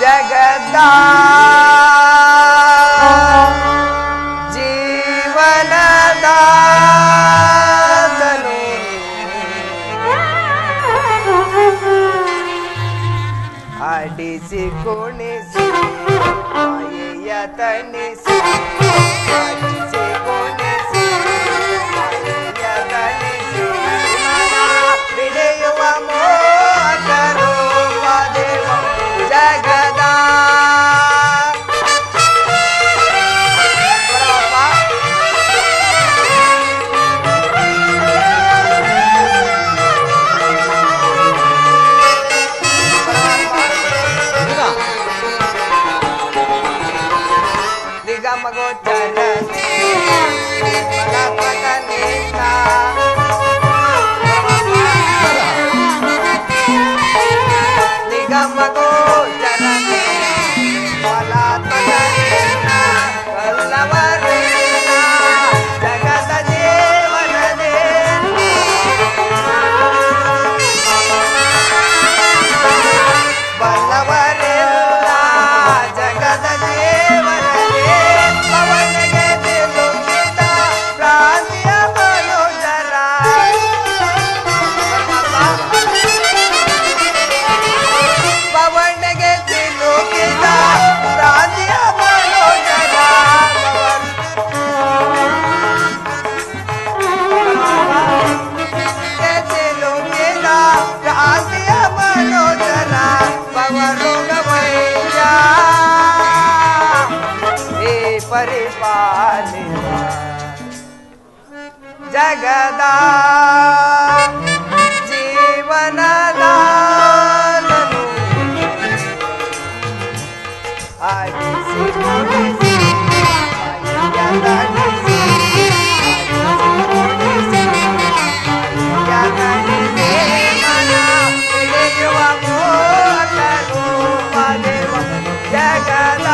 ಜಗದ ಜೀವನದಾತನು ಆಡಿಸಿ ಕುಣಿಸಿ ಮಾಯೆಯ ತಣಿಸಿ. ಆಡಿಸಿ ಕುಣಿಸಿ ಮಾಯೆಯ ತಣಿಸಿ. ಬಿಡೆಯುವ ಮೋಟರು ಪದೇವ ಜಗದ. ನಿಗಮಗೋಚರನೆ ಫಲತ್ವಕನಿಷ್ಠ ನಿಗಮಗೋಚರನೆ ಫಲತ್ವಕನಿಷ್ಠ ವಲ್ಲವರಿಲ್ಲ ಜಗದ ಜೀವನದೇ ಬಲ್ಲವರಿಲ್ಲ ಜಗದ ಜೀವನದೇ ಪವನಗೆ ತಿರುಗಿದ ಪ್ರಾಂತ್ಯ ಮನುಜರ ಪವನಗೆ ತಿರುಗಿದ ಪ್ರಾಂತ್ಯ ಮನುಜರ ತಿರುಗಿದ ಪ್ರಾಂತ್ಯ ಮನುಜರ ಪವನುಗಮಯ್ಯ ಹೇ ಪರಿಪಾಲಿತ ಜಗದ ಜೀವನದಾನನು ಆಗಿಸಿ ಕೊಡಿಸಿ ಆಯುಷ್ಯದನಿಸಿ ಆಯುಷ್ಯದನಿಸಿ ಮನ ತಿಳಿಯುವ ಮೂರ್ತರು ಮನೆವ ಜಗದ